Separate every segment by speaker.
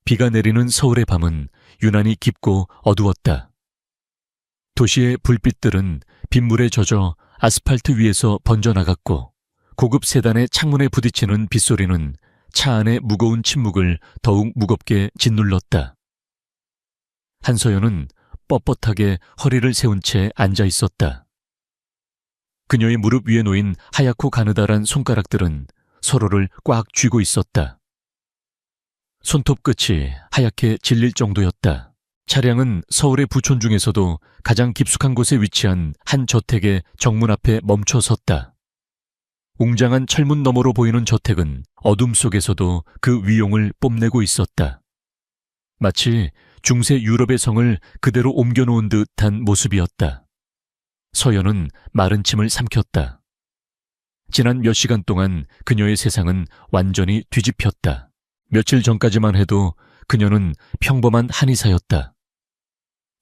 Speaker 1: 비가 내리는 서울의 밤은 유난히 깊고 어두웠다. 도시의 불빛들은 빗물에 젖어 아스팔트 위에서 번져나갔고 고급 세단의 창문에 부딪히는 빗소리는 차 안의 무거운 침묵을 더욱 무겁게 짓눌렀다. 한서연은 뻣뻣하게 허리를 세운 채 앉아 있었다. 그녀의 무릎 위에 놓인 하얗고 가느다란 손가락들은 서로를 꽉 쥐고 있었다. 손톱 끝이 하얗게 질릴 정도였다. 차량은 서울의 부촌 중에서도 가장 깊숙한 곳에 위치한 한 저택의 정문 앞에 멈춰 섰다. 웅장한 철문 너머로 보이는 저택은 어둠 속에서도 그 위용을 뽐내고 있었다. 마치 중세 유럽의 성을 그대로 옮겨놓은 듯한 모습이었다. 서연은 마른 침을 삼켰다. 지난 몇 시간 동안 그녀의 세상은 완전히 뒤집혔다. 며칠 전까지만 해도 그녀는 평범한 한의사였다.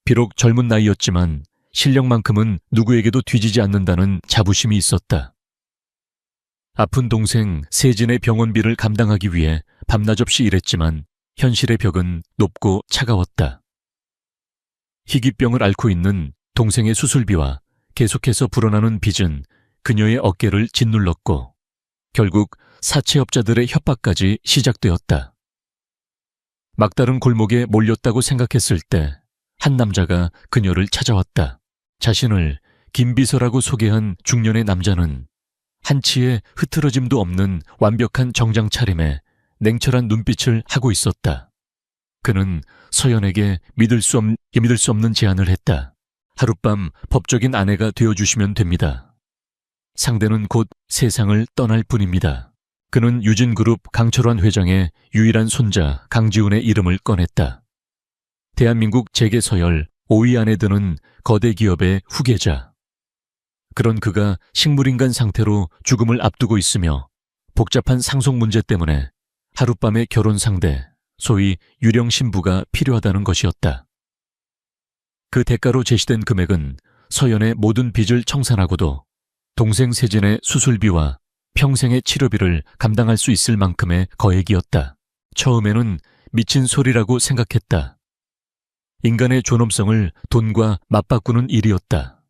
Speaker 1: 비록 젊은 나이였지만 실력만큼은 누구에게도 뒤지지 않는다는 자부심이 있었다. 아픈 동생 세진의 병원비를 감당하기 위해 밤낮 없이 일했지만 현실의 벽은 높고 차가웠다. 희귀병을 앓고 있는 동생의 수술비와 계속해서 불어나는 빚은 그녀의 어깨를 짓눌렀고 결국 사채업자들의 협박까지 시작되었다. 막다른 골목에 몰렸다고 생각했을 때 한 남자가 그녀를 찾아왔다. 자신을 김비서라고 소개한 중년의 남자는 한치의 흐트러짐도 없는 완벽한 정장 차림에 냉철한 눈빛을 하고 있었다. 그는 서연에게 믿을 수 없는 제안을 했다. 하룻밤 법적인 아내가 되어주시면 됩니다. 상대는 곧 세상을 떠날 뿐입니다. 그는 유진그룹 강철환 회장의 유일한 손자 강지훈의 이름을 꺼냈다. 대한민국 재계서열 5위 안에 드는 거대 기업의 후계자. 그런 그가 식물인간 상태로 죽음을 앞두고 있으며 복잡한 상속 문제 때문에 하룻밤의 결혼 상대, 소위 유령 신부가 필요하다는 것이었다. 그 대가로 제시된 금액은 서연의 모든 빚을 청산하고도 동생 세진의 수술비와 평생의 치료비를 감당할 수 있을 만큼의 거액이었다. 처음에는 미친 소리라고 생각했다. 인간의 존엄성을 돈과 맞바꾸는 일이었다.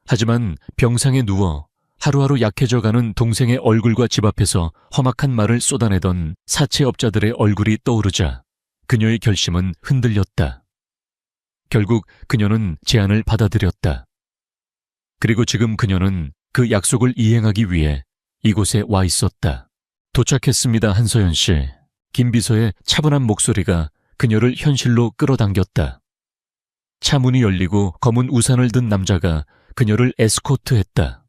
Speaker 1: 하지만 병상에 누워 하루하루 약해져가는 동생의 얼굴과 집 앞에서 험악한 말을 쏟아내던 사채업자들의 얼굴이 떠오르자 그녀의 결심은 흔들렸다. 결국 그녀는 제안을 받아들였다. 그리고 지금 그녀는 그 약속을 이행하기 위해 이곳에 와 있었다. 도착했습니다, 한서연 씨. 김 비서의 차분한 목소리가 그녀를 현실로 끌어당겼다. 차 문이 열리고 검은 우산을 든 남자가 그녀를 에스코트했다.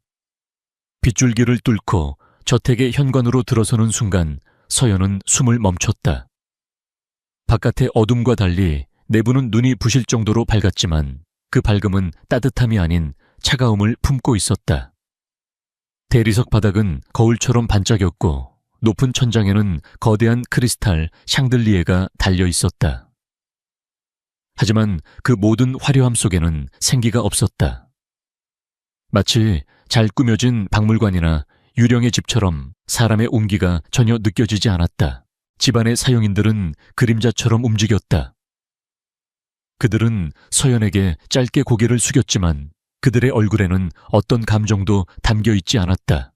Speaker 1: 빗줄기를 뚫고 저택의 현관으로 들어서는 순간 서연은 숨을 멈췄다. 바깥의 어둠과 달리 내부는 눈이 부실 정도로 밝았지만 그 밝음은 따뜻함이 아닌 차가움을 품고 있었다. 대리석 바닥은 거울처럼 반짝였고 높은 천장에는 거대한 크리스탈 샹들리에가 달려 있었다. 하지만 그 모든 화려함 속에는 생기가 없었다. 마치 잘 꾸며진 박물관이나 유령의 집처럼 사람의 온기가 전혀 느껴지지 않았다. 집안의 사용인들은 그림자처럼 움직였다. 그들은 서연에게 짧게 고개를 숙였지만 그들의 얼굴에는 어떤 감정도 담겨 있지 않았다.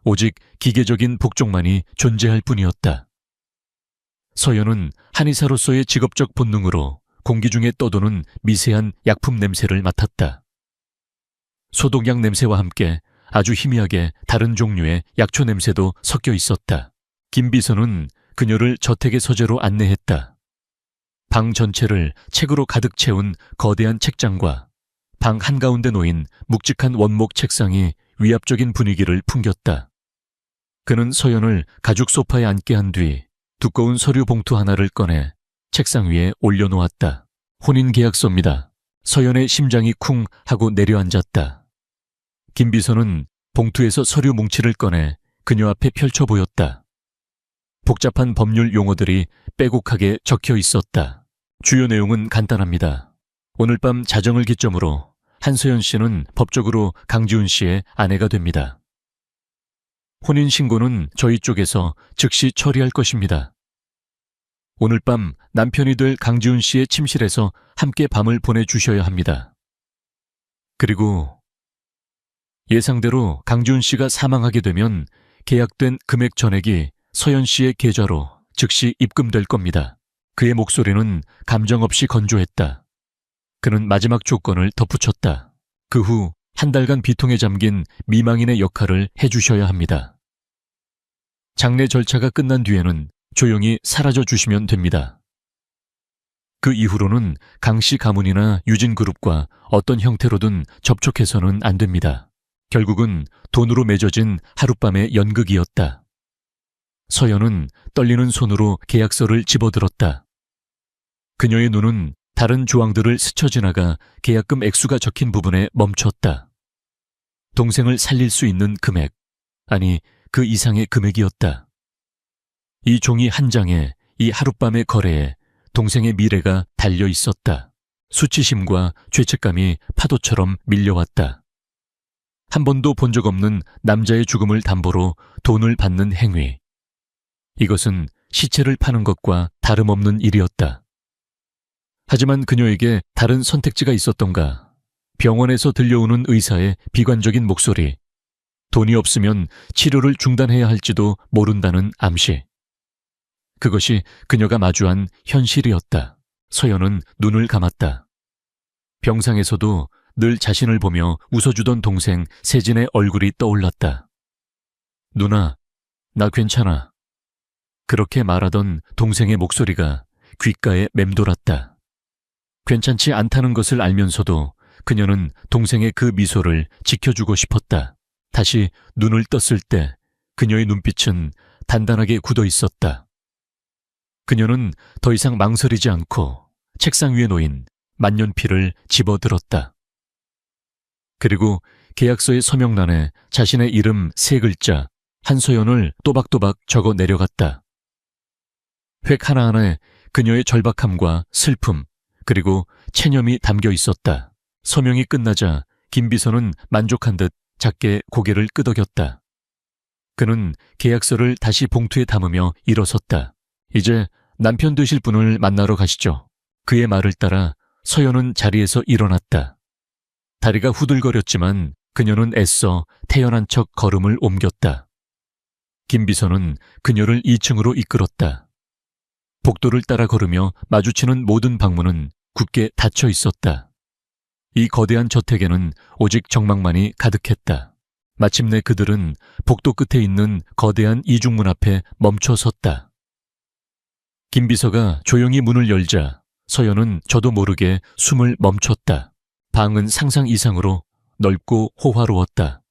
Speaker 1: 오직 기계적인 복종만이 존재할 뿐이었다. 서연은 한의사로서의 직업적 본능으로 공기 중에 떠도는 미세한 약품 냄새를 맡았다. 소독약 냄새와 함께 아주 희미하게 다른 종류의 약초 냄새도 섞여 있었다. 김 비서는 그녀를 저택의 서재로 안내했다. 방 전체를 책으로 가득 채운 거대한 책장과 방 한가운데 놓인 묵직한 원목 책상이 위압적인 분위기를 풍겼다. 그는 서연을 가죽 소파에 앉게 한 뒤 두꺼운 서류 봉투 하나를 꺼내 책상 위에 올려놓았다. 혼인계약서입니다. 서연의 심장이 쿵 하고 내려앉았다. 김 비서는 봉투에서 서류 뭉치를 꺼내 그녀 앞에 펼쳐 보였다. 복잡한 법률 용어들이 빼곡하게 적혀 있었다. 주요 내용은 간단합니다. 오늘 밤 자정을 기점으로 한서연 씨는 법적으로 강지훈 씨의 아내가 됩니다. 혼인신고는 저희 쪽에서 즉시 처리할 것입니다. 오늘 밤 남편이 될 강지훈 씨의 침실에서 함께 밤을 보내주셔야 합니다. 그리고 예상대로 강지훈 씨가 사망하게 되면 계약된 금액 전액이 서연 씨의 계좌로 즉시 입금될 겁니다. 그의 목소리는 감정 없이 건조했다. 그는 마지막 조건을 덧붙였다. 그 후 한 달간 비통에 잠긴 미망인의 역할을 해주셔야 합니다. 장례 절차가 끝난 뒤에는 조용히 사라져 주시면 됩니다. 그 이후로는 강씨 가문이나 유진그룹과 어떤 형태로든 접촉해서는 안 됩니다. 결국은 돈으로 맺어진 하룻밤의 연극이었다. 서연은 떨리는 손으로 계약서를 집어들었다. 그녀의 눈은 다른 조항들을 스쳐 지나가 계약금 액수가 적힌 부분에 멈췄다. 동생을 살릴 수 있는 금액, 아니 그 이상의 금액이었다. 이 종이 한 장에 이 하룻밤의 거래에 동생의 미래가 달려 있었다. 수치심과 죄책감이 파도처럼 밀려왔다. 한 번도 본 적 없는 남자의 죽음을 담보로 돈을 받는 행위. 이것은 시체를 파는 것과 다름없는 일이었다. 하지만 그녀에게 다른 선택지가 있었던가? 병원에서 들려오는 의사의 비관적인 목소리, 돈이 없으면 치료를 중단해야 할지도 모른다는 암시. 그것이 그녀가 마주한 현실이었다. 서연은 눈을 감았다. 병상에서도 늘 자신을 보며 웃어주던 동생 세진의 얼굴이 떠올랐다. 누나, 나 괜찮아. 그렇게 말하던 동생의 목소리가 귓가에 맴돌았다. 괜찮지 않다는 것을 알면서도 그녀는 동생의 그 미소를 지켜주고 싶었다. 다시 눈을 떴을 때 그녀의 눈빛은 단단하게 굳어 있었다. 그녀는 더 이상 망설이지 않고 책상 위에 놓인 만년필을 집어들었다. 그리고 계약서의 서명란에 자신의 이름 3글자 한소연을 또박또박 적어 내려갔다. 획 하나하나에 그녀의 절박함과 슬픔, 그리고 체념이 담겨 있었다. 서명이 끝나자 김 비서는 만족한 듯 작게 고개를 끄덕였다. 그는 계약서를 다시 봉투에 담으며 일어섰다. 이제 남편 되실 분을 만나러 가시죠. 그의 말을 따라 서연은 자리에서 일어났다. 다리가 후들거렸지만 그녀는 애써 태연한 척 걸음을 옮겼다. 김 비서는 그녀를 2층으로 이끌었다. 복도를 따라 걸으며 마주치는 모든 방문은 굳게 닫혀 있었다. 이 거대한 저택에는 오직 정막만이 가득했다. 마침내 그들은 복도 끝에 있는 거대한 이중문 앞에 멈춰 섰다. 김 비서가 조용히 문을 열자 서연은 저도 모르게 숨을 멈췄다. 방은 상상 이상으로 넓고 호화로웠다.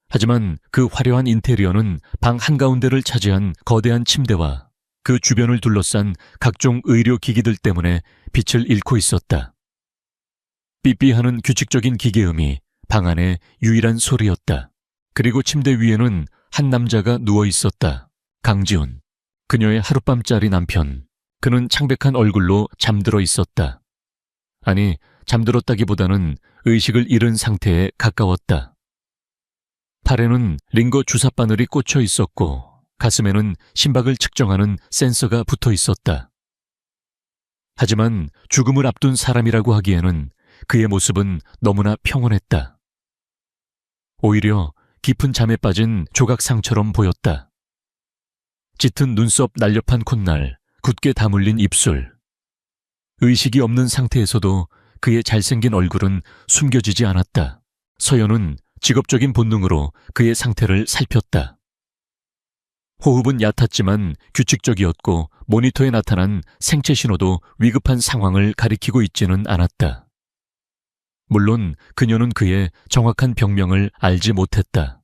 Speaker 1: 하지만 그 화려한 인테리어는 방 한가운데를 차지한 거대한 침대와 그 주변을 둘러싼 각종 의료기기들 때문에 빛을 잃고 있었다. 삐삐하는 규칙적인 기계음이 방 안의 유일한 소리였다. 그리고 침대 위에는 한 남자가 누워 있었다. 강지훈, 그녀의 하룻밤짜리 남편. 그는 창백한 얼굴로 잠들어 있었다. 아니, 잠들었다기보다는 의식을 잃은 상태에 가까웠다. 팔에는 링거 주사바늘이 꽂혀 있었고 가슴에는 심박을 측정하는 센서가 붙어 있었다. 하지만 죽음을 앞둔 사람이라고 하기에는 그의 모습은 너무나 평온했다. 오히려 깊은 잠에 빠진 조각상처럼 보였다. 짙은 눈썹 날렵한 콧날, 굳게 다물린 입술. 의식이 없는 상태에서도 그의 잘생긴 얼굴은 숨겨지지 않았다. 서연은 직업적인 본능으로 그의 상태를 살폈다. 호흡은 얕았지만 규칙적이었고 모니터에 나타난 생체 신호도 위급한 상황을 가리키고 있지는 않았다. 물론 그녀는 그의 정확한 병명을 알지 못했다.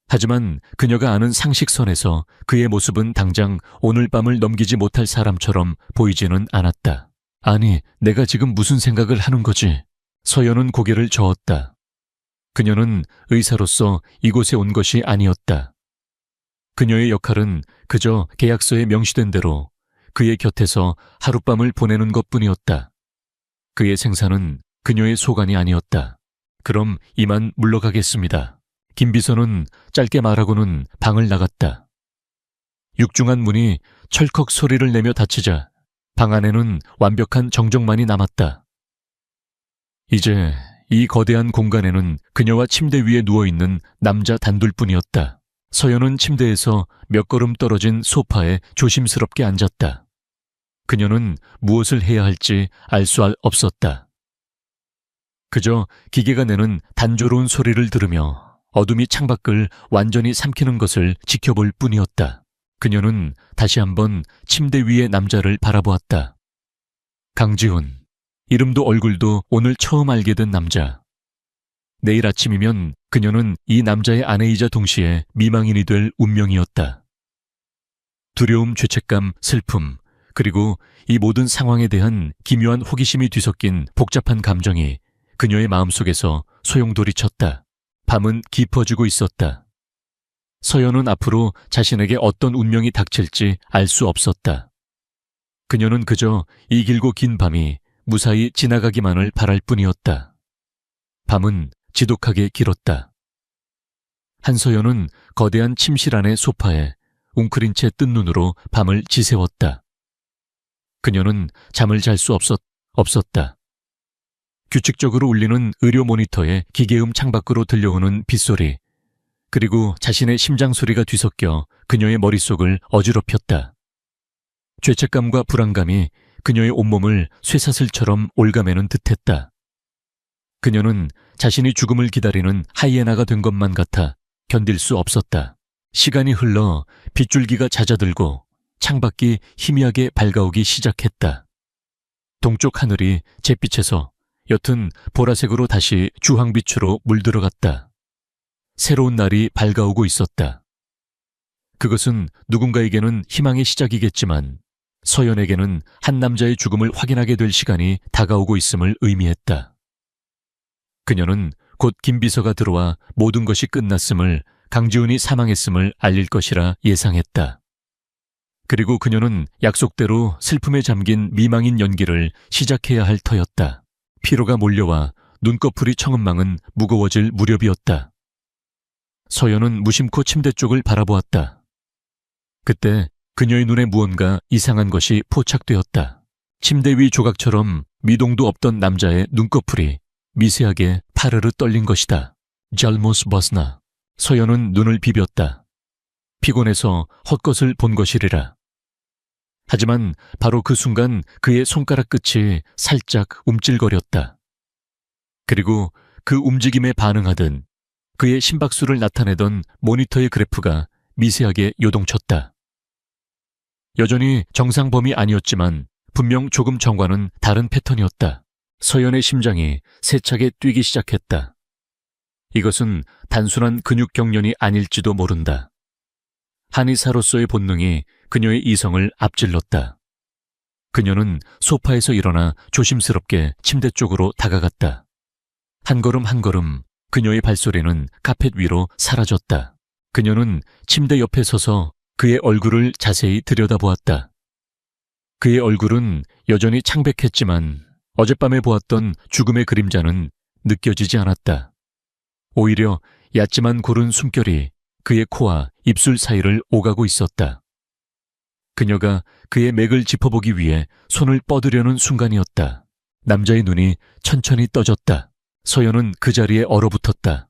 Speaker 1: 하지만 그녀가 아는 상식선에서 그의 모습은 당장 오늘 밤을 넘기지 못할 사람처럼 보이지는 않았다. 아니, 내가 지금 무슨 생각을 하는 거지? 서연은 고개를 저었다. 그녀는 의사로서 이곳에 온 것이 아니었다. 그녀의 역할은 그저 계약서에 명시된 대로 그의 곁에서 하룻밤을 보내는 것뿐이었다. 그의 생사는 그녀의 소관이 아니었다. 그럼 이만 물러가겠습니다. 김 비서는 짧게 말하고는 방을 나갔다. 육중한 문이 철컥 소리를 내며 닫히자 방 안에는 완벽한 정적만이 남았다. 이제 이 거대한 공간에는 그녀와 침대 위에 누워있는 남자 단둘뿐이었다. 서연은 침대에서 몇 걸음 떨어진 소파에 조심스럽게 앉았다. 그녀는 무엇을 해야 할지 알 수 없었다. 그저 기계가 내는 단조로운 소리를 들으며 어둠이 창밖을 완전히 삼키는 것을 지켜볼 뿐이었다. 그녀는 다시 한번 침대 위의 남자를 바라보았다. 강지훈, 이름도 얼굴도 오늘 처음 알게 된 남자. 내일 아침이면 그녀는 이 남자의 아내이자 동시에 미망인이 될 운명이었다. 두려움, 죄책감, 슬픔, 그리고 이 모든 상황에 대한 기묘한 호기심이 뒤섞인 복잡한 감정이 그녀의 마음속에서 소용돌이쳤다. 밤은 깊어지고 있었다. 서연은 앞으로 자신에게 어떤 운명이 닥칠지 알 수 없었다. 그녀는 그저 이 길고 긴 밤이 무사히 지나가기만을 바랄 뿐이었다. 밤은 지독하게 길었다. 한서연은 거대한 침실 안의 소파에 웅크린 채 뜬 눈으로 밤을 지새웠다. 그녀는 잠을 잘 수 없었다. 규칙적으로 울리는 의료 모니터의 기계음 창밖으로 들려오는 빗소리, 그리고 자신의 심장 소리가 뒤섞여 그녀의 머릿속을 어지럽혔다. 죄책감과 불안감이 그녀의 온몸을 쇠사슬처럼 올가매는 듯했다. 그녀는 자신이 죽음을 기다리는 하이에나가 된 것만 같아 견딜 수 없었다. 시간이 흘러 빗줄기가 잦아들고 창밖이 희미하게 밝아오기 시작했다. 동쪽 하늘이 잿빛에서 옅은 보라색으로 다시 주황빛으로 물들어갔다. 새로운 날이 밝아오고 있었다. 그것은 누군가에게는 희망의 시작이겠지만 서연에게는 한 남자의 죽음을 확인하게 될 시간이 다가오고 있음을 의미했다. 그녀는 곧 김비서가 들어와 모든 것이 끝났음을, 강지훈이 사망했음을 알릴 것이라 예상했다. 그리고 그녀는 약속대로 슬픔에 잠긴 미망인 연기를 시작해야 할 터였다. 피로가 몰려와 눈꺼풀이 청은망은 무거워질 무렵이었다. 서연은 무심코 침대 쪽을 바라보았다. 그때 그녀의 눈에 무언가 이상한 것이 포착되었다. 침대 위 조각처럼 미동도 없던 남자의 눈꺼풀이 미세하게 파르르 떨린 것이다. 잘못 봤나. 서연은 눈을 비볐다. 피곤해서 헛것을 본 것이리라. 하지만 바로 그 순간 그의 손가락 끝이 살짝 움찔거렸다. 그리고 그 움직임에 반응하듯 그의 심박수를 나타내던 모니터의 그래프가 미세하게 요동쳤다. 여전히 정상 범위 아니었지만 분명 조금 전과는 다른 패턴이었다. 서연의 심장이 세차게 뛰기 시작했다. 이것은 단순한 근육 경련이 아닐지도 모른다. 한의사로서의 본능이 그녀의 이성을 앞질렀다. 그녀는 소파에서 일어나 조심스럽게 침대 쪽으로 다가갔다. 한 걸음 한 걸음 그녀의 발소리는 카펫 위로 사라졌다. 그녀는 침대 옆에 서서 그의 얼굴을 자세히 들여다보았다. 그의 얼굴은 여전히 창백했지만 어젯밤에 보았던 죽음의 그림자는 느껴지지 않았다. 오히려 얕지만 고른 숨결이 그의 코와 입술 사이를 오가고 있었다. 그녀가 그의 맥을 짚어보기 위해 손을 뻗으려는 순간이었다. 남자의 눈이 천천히 떠졌다. 서연은 그 자리에 얼어붙었다.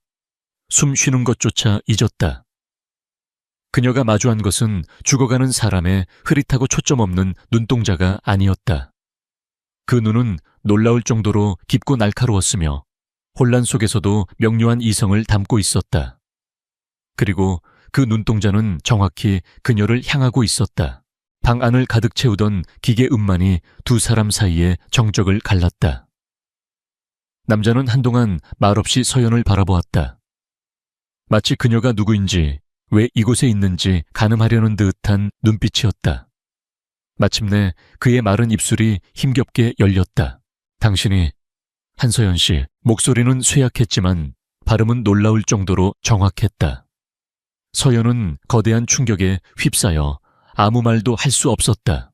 Speaker 1: 숨 쉬는 것조차 잊었다. 그녀가 마주한 것은 죽어가는 사람의 흐릿하고 초점 없는 눈동자가 아니었다. 그 눈은 놀라울 정도로 깊고 날카로웠으며 혼란 속에서도 명료한 이성을 담고 있었다. 그리고 그 눈동자는 정확히 그녀를 향하고 있었다. 방 안을 가득 채우던 기계 음만이 두 사람 사이에 정적을 갈랐다. 남자는 한동안 말없이 서연을 바라보았다. 마치 그녀가 누구인지, 왜 이곳에 있는지 가늠하려는 듯한 눈빛이었다. 마침내 그의 마른 입술이 힘겹게 열렸다. 당신이, 한서연 씨, 목소리는 쇠약했지만 발음은 놀라울 정도로 정확했다. 서연은 거대한 충격에 휩싸여 아무 말도 할 수 없었다.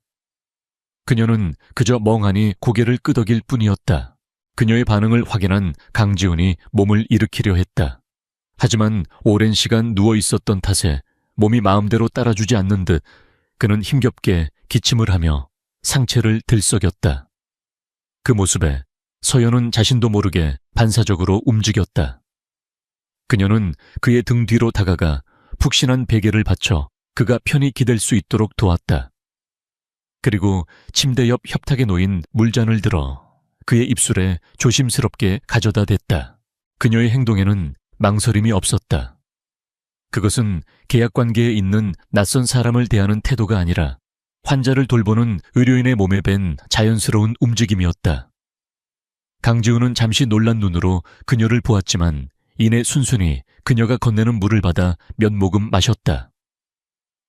Speaker 1: 그녀는 그저 멍하니 고개를 끄덕일 뿐이었다. 그녀의 반응을 확인한 강지훈이 몸을 일으키려 했다. 하지만 오랜 시간 누워 있었던 탓에 몸이 마음대로 따라주지 않는 듯 그는 힘겹게 기침을 하며 상체를 들썩였다. 그 모습에 서연은 자신도 모르게 반사적으로 움직였다. 그녀는 그의 등 뒤로 다가가 푹신한 베개를 받쳐 그가 편히 기댈 수 있도록 도왔다. 그리고 침대 옆 협탁에 놓인 물잔을 들어 그의 입술에 조심스럽게 가져다 댔다. 그녀의 행동에는 망설임이 없었다. 그것은 계약관계에 있는 낯선 사람을 대하는 태도가 아니라 환자를 돌보는 의료인의 몸에 밴 자연스러운 움직임이었다. 강지훈은 잠시 놀란 눈으로 그녀를 보았지만 이내 순순히 그녀가 건네는 물을 받아 몇 모금 마셨다.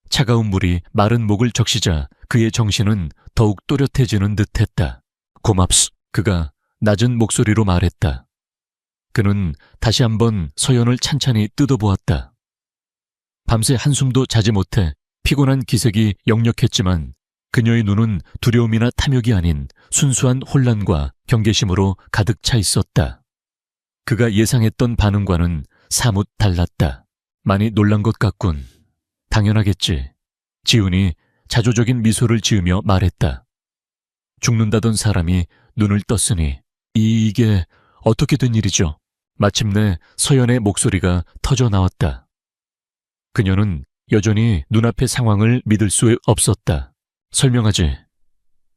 Speaker 1: 차가운 물이 마른 목을 적시자 그의 정신은 더욱 또렷해지는 듯했다. 고맙소. 그가 낮은 목소리로 말했다. 그는 다시 한번 서연을 찬찬히 뜯어보았다. 밤새 한숨도 자지 못해 피곤한 기색이 역력했지만 그녀의 눈은 두려움이나 탐욕이 아닌 순수한 혼란과 경계심으로 가득 차 있었다. 그가 예상했던 반응과는 사뭇 달랐다. 많이 놀란 것 같군. 당연하겠지. 지훈이 자조적인 미소를 지으며 말했다. 죽는다던 사람이 눈을 떴으니 이게 어떻게 된 일이죠? 마침내 서연의 목소리가 터져 나왔다. 그녀는 여전히 눈앞의 상황을 믿을 수 없었다. 설명하지.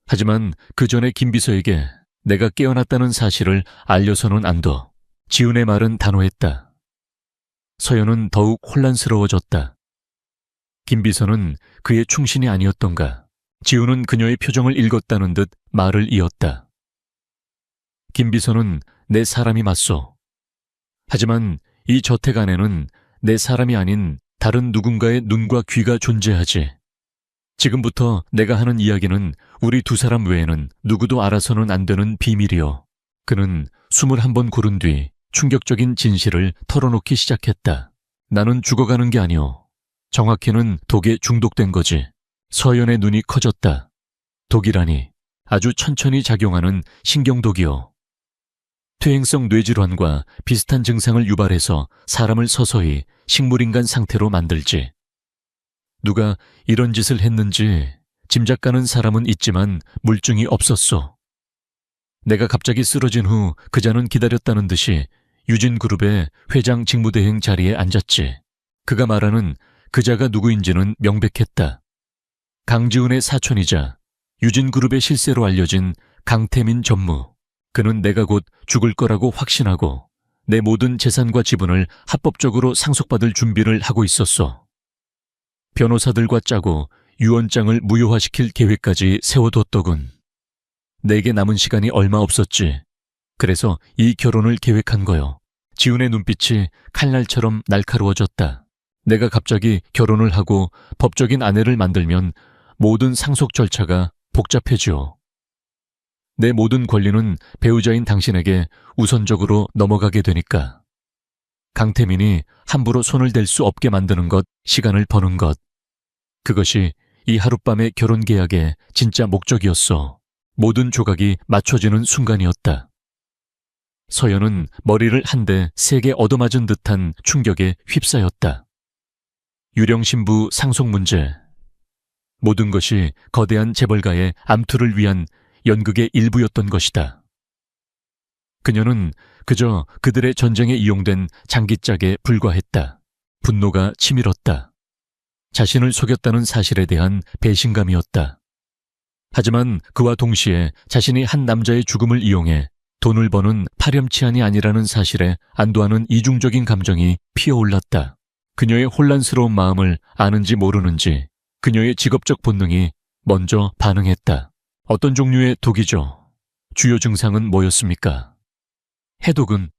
Speaker 1: 하지만 그 전에 김 비서에게 내가 깨어났다는 사실을 알려서는 안 둬. 지훈의 말은 단호했다. 서연은 더욱 혼란스러워졌다. 김 비서는 그의 충신이 아니었던가. 지훈은 그녀의 표정을 읽었다는 듯 말을 이었다. 김 비서는 내 사람이 맞소. 하지만 이 저택 안에는 내 사람이 아닌 다른 누군가의 눈과 귀가 존재하지. 지금부터 내가 하는 이야기는 우리 두 사람 외에는 누구도 알아서는 안 되는 비밀이요. 그는 21번 고른 뒤 충격적인 진실을 털어놓기 시작했다. 나는 죽어가는 게 아니오. 정확히는 독에 중독된 거지. 서연의 눈이 커졌다. 독이라니 아주 천천히 작용하는 신경독이요. 퇴행성 뇌질환과 비슷한 증상을 유발해서 사람을 서서히 식물인간 상태로 만들지. 누가 이런 짓을 했는지 짐작 가는 사람은 있지만 물증이 없었소. 내가 갑자기 쓰러진 후 그자는 기다렸다는 듯이 유진그룹의 회장 직무대행 자리에 앉았지. 그가 말하는 그자가 누구인지는 명백했다. 강지훈의 사촌이자 유진그룹의 실세로 알려진 강태민 전무. 그는 내가 곧 죽을 거라고 확신하고 내 모든 재산과 지분을 합법적으로 상속받을 준비를 하고 있었소. 변호사들과 짜고 유언장을 무효화시킬 계획까지 세워뒀더군. 내게 남은 시간이 얼마 없었지. 그래서 이 결혼을 계획한 거요. 지훈의 눈빛이 칼날처럼 날카로워졌다. 내가 갑자기 결혼을 하고 법적인 아내를 만들면 모든 상속 절차가 복잡해지오. 내 모든 권리는 배우자인 당신에게 우선적으로 넘어가게 되니까. 강태민이 함부로 손을 댈 수 없게 만드는 것, 시간을 버는 것. 그것이 이 하룻밤의 결혼 계약의 진짜 목적이었어. 모든 조각이 맞춰지는 순간이었다. 서연은 머리를 한 대 세게 얻어맞은 듯한 충격에 휩싸였다. 유령 신부 상속 문제. 모든 것이 거대한 재벌가의 암투를 위한 연극의 일부였던 것이다. 그녀는 그저 그들의 전쟁에 이용된 장기짝에 불과했다. 분노가 치밀었다. 자신을 속였다는 사실에 대한 배신감이었다. 하지만 그와 동시에 자신이 한 남자의 죽음을 이용해 돈을 버는 파렴치한이 아니라는 사실에 안도하는 이중적인 감정이 피어올랐다. 그녀의 혼란스러운 마음을 아는지 모르는지 그녀의 직업적 본능이 먼저 반응했다. 어떤 종류의 독이죠? 주요 증상은 뭐였습니까? 해독은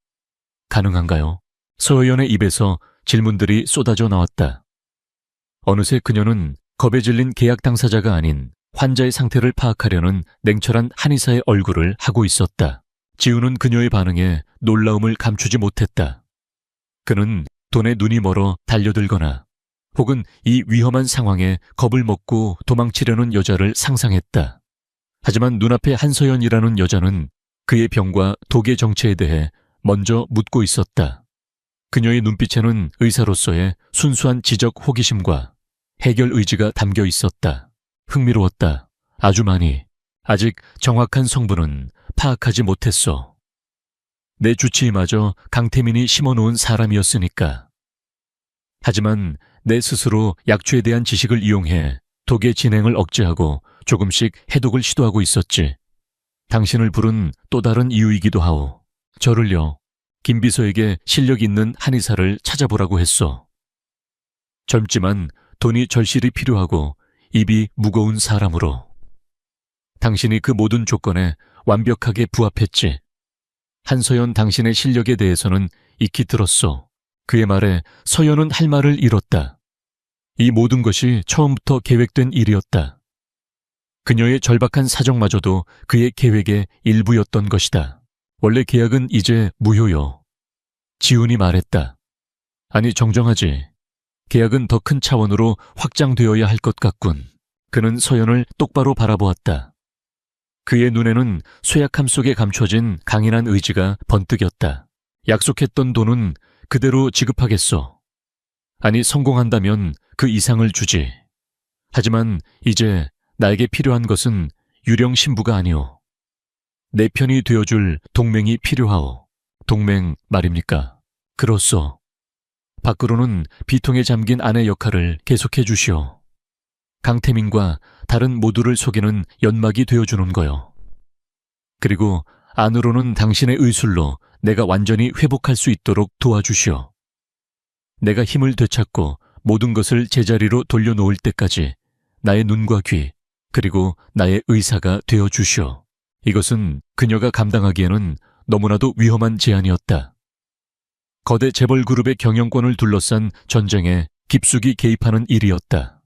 Speaker 1: 가능한가요? 서연의 입에서 질문들이 쏟아져 나왔다. 어느새 그녀는 겁에 질린 계약 당사자가 아닌 환자의 상태를 파악하려는 냉철한 한의사의 얼굴을 하고 있었다. 지훈은 그녀의 반응에 놀라움을 감추지 못했다. 그는 돈에 눈이 멀어 달려들거나 혹은 이 위험한 상황에 겁을 먹고 도망치려는 여자를 상상했다. 하지만 눈앞의 한서연이라는 여자는 그의 병과 독의 정체에 대해 먼저 묻고 있었다. 그녀의 눈빛에는 의사로서의 순수한 지적 호기심과 해결 의지가 담겨 있었다. 흥미로웠다. 아주 많이. 아직 정확한 성분은 파악하지 못했어. 내 주치의마저 강태민이 심어놓은 사람이었으니까. 하지만 내 스스로 약초에 대한 지식을 이용해 독의 진행을 억제하고 조금씩 해독을 시도하고 있었지. 당신을 부른 또 다른 이유이기도 하오. 저를요, 김비서에게 실력 있는 한의사를 찾아보라고 했어. 젊지만 돈이 절실히 필요하고 입이 무거운 사람으로. 당신이 그 모든 조건에 완벽하게 부합했지. 한서연 당신의 실력에 대해서는 익히 들었어. 그의 말에 서연은 할 말을 잃었다. 이 모든 것이 처음부터 계획된 일이었다. 그녀의 절박한 사정마저도 그의 계획의 일부였던 것이다. 원래 계약은 이제 무효요. 지훈이 말했다. 아니, 정정하지. 계약은 더 큰 차원으로 확장되어야 할 것 같군. 그는 서연을 똑바로 바라보았다. 그의 눈에는 쇠약함 속에 감춰진 강인한 의지가 번뜩였다. 약속했던 돈은 그대로 지급하겠소. 아니, 성공한다면 그 이상을 주지. 하지만 이제 나에게 필요한 것은 유령 신부가 아니오. 내 편이 되어줄 동맹이 필요하오. 동맹 말입니까? 그렇소. 밖으로는 비통에 잠긴 아내 역할을 계속해 주시오. 강태민과 다른 모두를 속이는 연막이 되어주는 거요. 그리고 안으로는 당신의 의술로 내가 완전히 회복할 수 있도록 도와주시오. 내가 힘을 되찾고 모든 것을 제자리로 돌려놓을 때까지 나의 눈과 귀, 그리고 나의 의사가 되어주시오. 이것은 그녀가 감당하기에는 너무나도 위험한 제안이었다. 거대 재벌 그룹의 경영권을 둘러싼 전쟁에 깊숙이 개입하는 일이었다.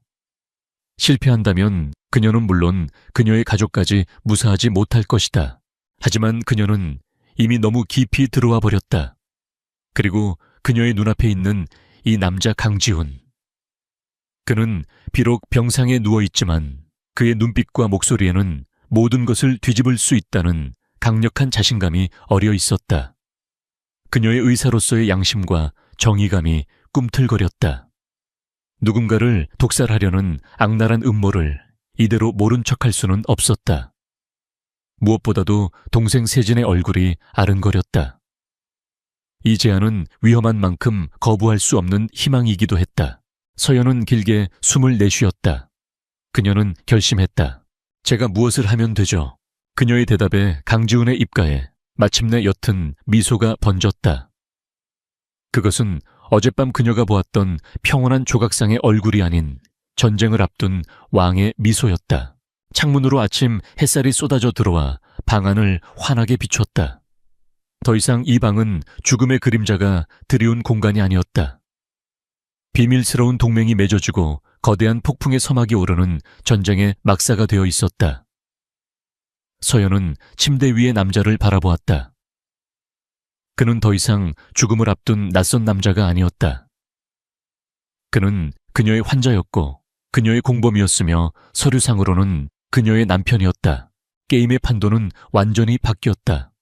Speaker 1: 실패한다면 그녀는 물론 그녀의 가족까지 무사하지 못할 것이다. 하지만 그녀는 이미 너무 깊이 들어와 버렸다. 그리고 그녀의 눈앞에 있는 이 남자 강지훈. 그는 비록 병상에 누워있지만 그의 눈빛과 목소리에는 모든 것을 뒤집을 수 있다는 강력한 자신감이 어려 있었다. 그녀의 의사로서의 양심과 정의감이 꿈틀거렸다. 누군가를 독살하려는 악랄한 음모를 이대로 모른 척할 수는 없었다. 무엇보다도 동생 세진의 얼굴이 아른거렸다. 이 제안은 위험한 만큼 거부할 수 없는 희망이기도 했다. 서연은 길게 숨을 내쉬었다. 그녀는 결심했다. 제가 무엇을 하면 되죠? 그녀의 대답에 강지훈의 입가에 마침내 옅은 미소가 번졌다. 그것은 어젯밤 그녀가 보았던 평온한 조각상의 얼굴이 아닌 전쟁을 앞둔 왕의 미소였다. 창문으로 아침 햇살이 쏟아져 들어와 방 안을 환하게 비췄다. 더 이상 이 방은 죽음의 그림자가 드리운 공간이 아니었다. 비밀스러운 동맹이 맺어지고 거대한 폭풍의 서막이 오르는 전쟁의 막사가 되어 있었다. 서연은 침대 위의 남자를 바라보았다. 그는 더 이상 죽음을 앞둔 낯선 남자가 아니었다. 그는 그녀의 환자였고 그녀의 공범이었으며 서류상으로는 그녀의 남편이었다. 게임의 판도는 완전히 바뀌었다.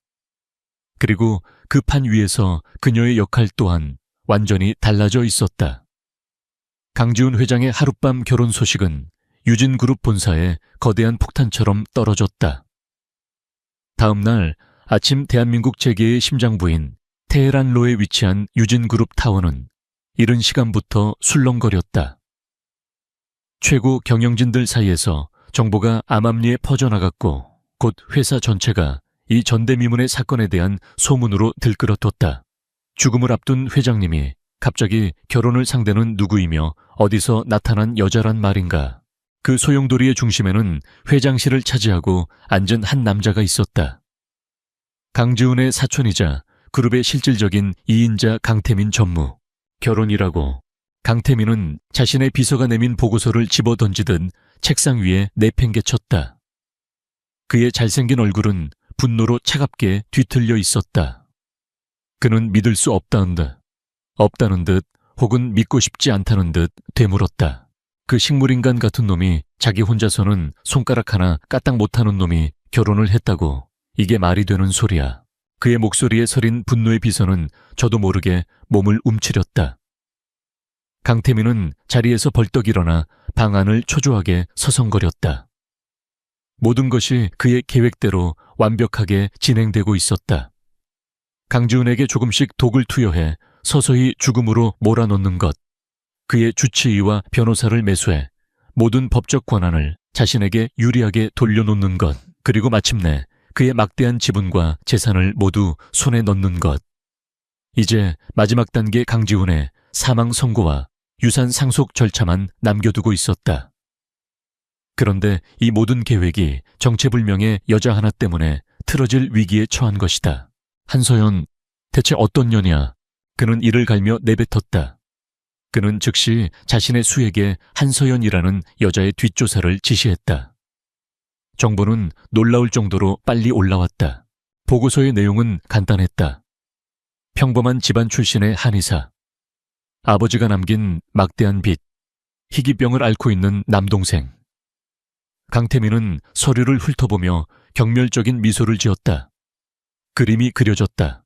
Speaker 1: 그리고 그 판 위에서 그녀의 역할 또한 완전히 달라져 있었다. 강지훈 회장의 하룻밤 결혼 소식은 유진그룹 본사에 거대한 폭탄처럼 떨어졌다. 다음 날 아침 대한민국 재계의 심장부인 테헤란로에 위치한 유진그룹 타워는 이른 시간부터 술렁거렸다. 최고 경영진들 사이에서 정보가 암암리에 퍼져나갔고 곧 회사 전체가 이 전대미문의 사건에 대한 소문으로 들끓어뒀다. 죽음을 앞둔 회장님이 갑자기 결혼을 상대는 누구이며 어디서 나타난 여자란 말인가. 그 소용돌이의 중심에는 회장실을 차지하고 앉은 한 남자가 있었다. 강지훈의 사촌이자 그룹의 실질적인 2인자 강태민 전무. 결혼이라고. 강태민은 자신의 비서가 내민 보고서를 집어던지듯 책상 위에 내팽개쳤다. 그의 잘생긴 얼굴은 분노로 차갑게 뒤틀려 있었다. 그는 믿을 수 없다는 듯 혹은 믿고 싶지 않다는 듯 되물었다. 그 식물인간 같은 놈이 자기 혼자서는 손가락 하나 까딱 못하는 놈이 결혼을 했다고. 이게 말이 되는 소리야. 그의 목소리에 서린 분노의 비서는 저도 모르게 몸을 움츠렸다. 강태민은 자리에서 벌떡 일어나 방 안을 초조하게 서성거렸다. 모든 것이 그의 계획대로 완벽하게 진행되고 있었다. 강지훈에게 조금씩 독을 투여해 서서히 죽음으로 몰아넣는 것, 그의 주치의와 변호사를 매수해 모든 법적 권한을 자신에게 유리하게 돌려놓는 것, 그리고 마침내 그의 막대한 지분과 재산을 모두 손에 넣는 것. 이제 마지막 단계 강지훈의 사망 선고와 유산 상속 절차만 남겨두고 있었다. 그런데 이 모든 계획이 정체불명의 여자 하나 때문에 틀어질 위기에 처한 것이다. 한서연, 대체 어떤 년이야? 그는 이를 갈며 내뱉었다. 그는 즉시 자신의 수에게 한서연이라는 여자의 뒷조사를 지시했다. 정보는 놀라울 정도로 빨리 올라왔다. 보고서의 내용은 간단했다. 평범한 집안 출신의 한의사, 아버지가 남긴 막대한 빚, 희귀병을 앓고 있는 남동생. 강태민은 서류를 훑어보며 경멸적인 미소를 지었다. 그림이 그려졌다.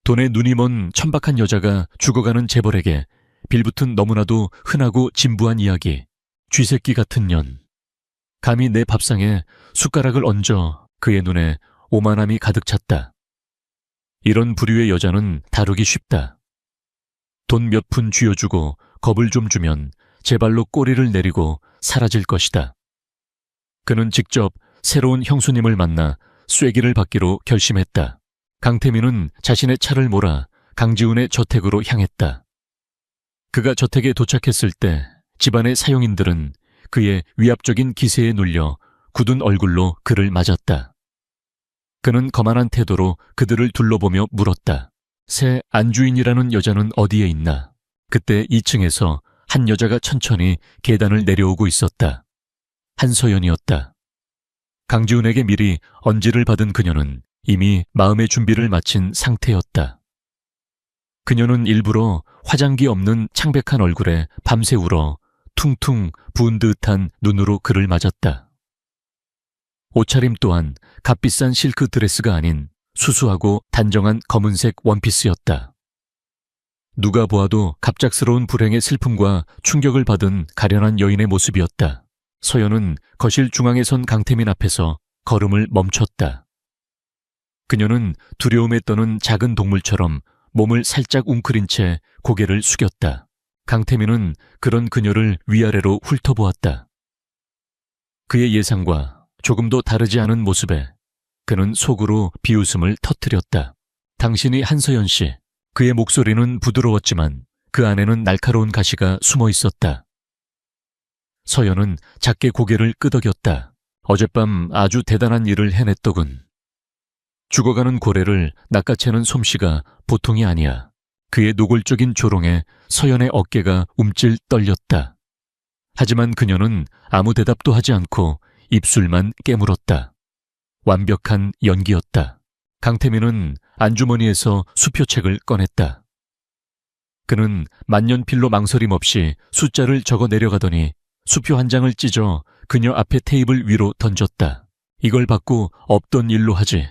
Speaker 1: 돈에 눈이 먼 천박한 여자가 죽어가는 재벌에게 빌붙은 너무나도 흔하고 진부한 이야기, 쥐새끼 같은 년. 감히 내 밥상에 숟가락을 얹어 그의 눈에 오만함이 가득 찼다. 이런 부류의 여자는 다루기 쉽다. 돈 몇 푼 쥐어주고 겁을 좀 주면 제 발로 꼬리를 내리고 사라질 것이다. 그는 직접 새로운 형수님을 만나 쐐기를 받기로 결심했다. 강태민은 자신의 차를 몰아 강지훈의 저택으로 향했다. 그가 저택에 도착했을 때 집안의 사용인들은 그의 위압적인 기세에 눌려 굳은 얼굴로 그를 맞았다. 그는 거만한 태도로 그들을 둘러보며 물었다. 새 안주인이라는 여자는 어디에 있나? 그때 2층에서 한 여자가 천천히 계단을 내려오고 있었다. 한서연이었다. 강지훈에게 미리 언지를 받은 그녀는 이미 마음의 준비를 마친 상태였다. 그녀는 일부러 화장기 없는 창백한 얼굴에 밤새 울어 퉁퉁 부은 듯한 눈으로 그를 맞았다. 옷차림 또한 값비싼 실크 드레스가 아닌 수수하고 단정한 검은색 원피스였다. 누가 보아도 갑작스러운 불행의 슬픔과 충격을 받은 가련한 여인의 모습이었다. 서연은 거실 중앙에 선 강태민 앞에서 걸음을 멈췄다. 그녀는 두려움에 떠는 작은 동물처럼 몸을 살짝 웅크린 채 고개를 숙였다. 강태민은 그런 그녀를 위아래로 훑어보았다. 그의 예상과 조금도 다르지 않은 모습에 그는 속으로 비웃음을 터뜨렸다. 당신이 한서연 씨. 그의 목소리는 부드러웠지만 그 안에는 날카로운 가시가 숨어 있었다. 서연은 작게 고개를 끄덕였다. 어젯밤 아주 대단한 일을 해냈더군. 죽어가는 고래를 낚아채는 솜씨가 보통이 아니야. 그의 노골적인 조롱에 서연의 어깨가 움찔 떨렸다. 하지만 그녀는 아무 대답도 하지 않고 입술만 깨물었다. 완벽한 연기였다. 강태민은 안주머니에서 수표책을 꺼냈다. 그는 만년필로 망설임 없이 숫자를 적어 내려가더니 수표 한 장을 찢어 그녀 앞에 테이블 위로 던졌다. 이걸 받고 없던 일로 하지.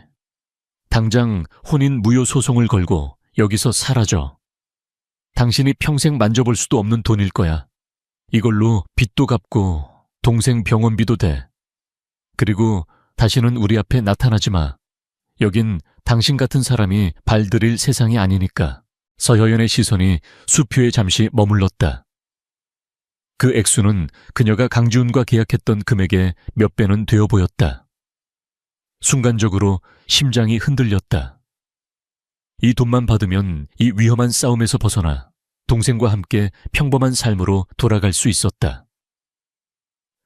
Speaker 1: 당장 혼인 무효 소송을 걸고 여기서 사라져. 당신이 평생 만져볼 수도 없는 돈일 거야. 이걸로 빚도 갚고 동생 병원비도 돼. 그리고 다시는 우리 앞에 나타나지 마. 여긴 당신 같은 사람이 발들일 세상이 아니니까. 서여연의 시선이 수표에 잠시 머물렀다. 그 액수는 그녀가 강지훈과 계약했던 금액의 몇 배는 되어 보였다. 순간적으로 심장이 흔들렸다. 이 돈만 받으면 이 위험한 싸움에서 벗어나 동생과 함께 평범한 삶으로 돌아갈 수 있었다.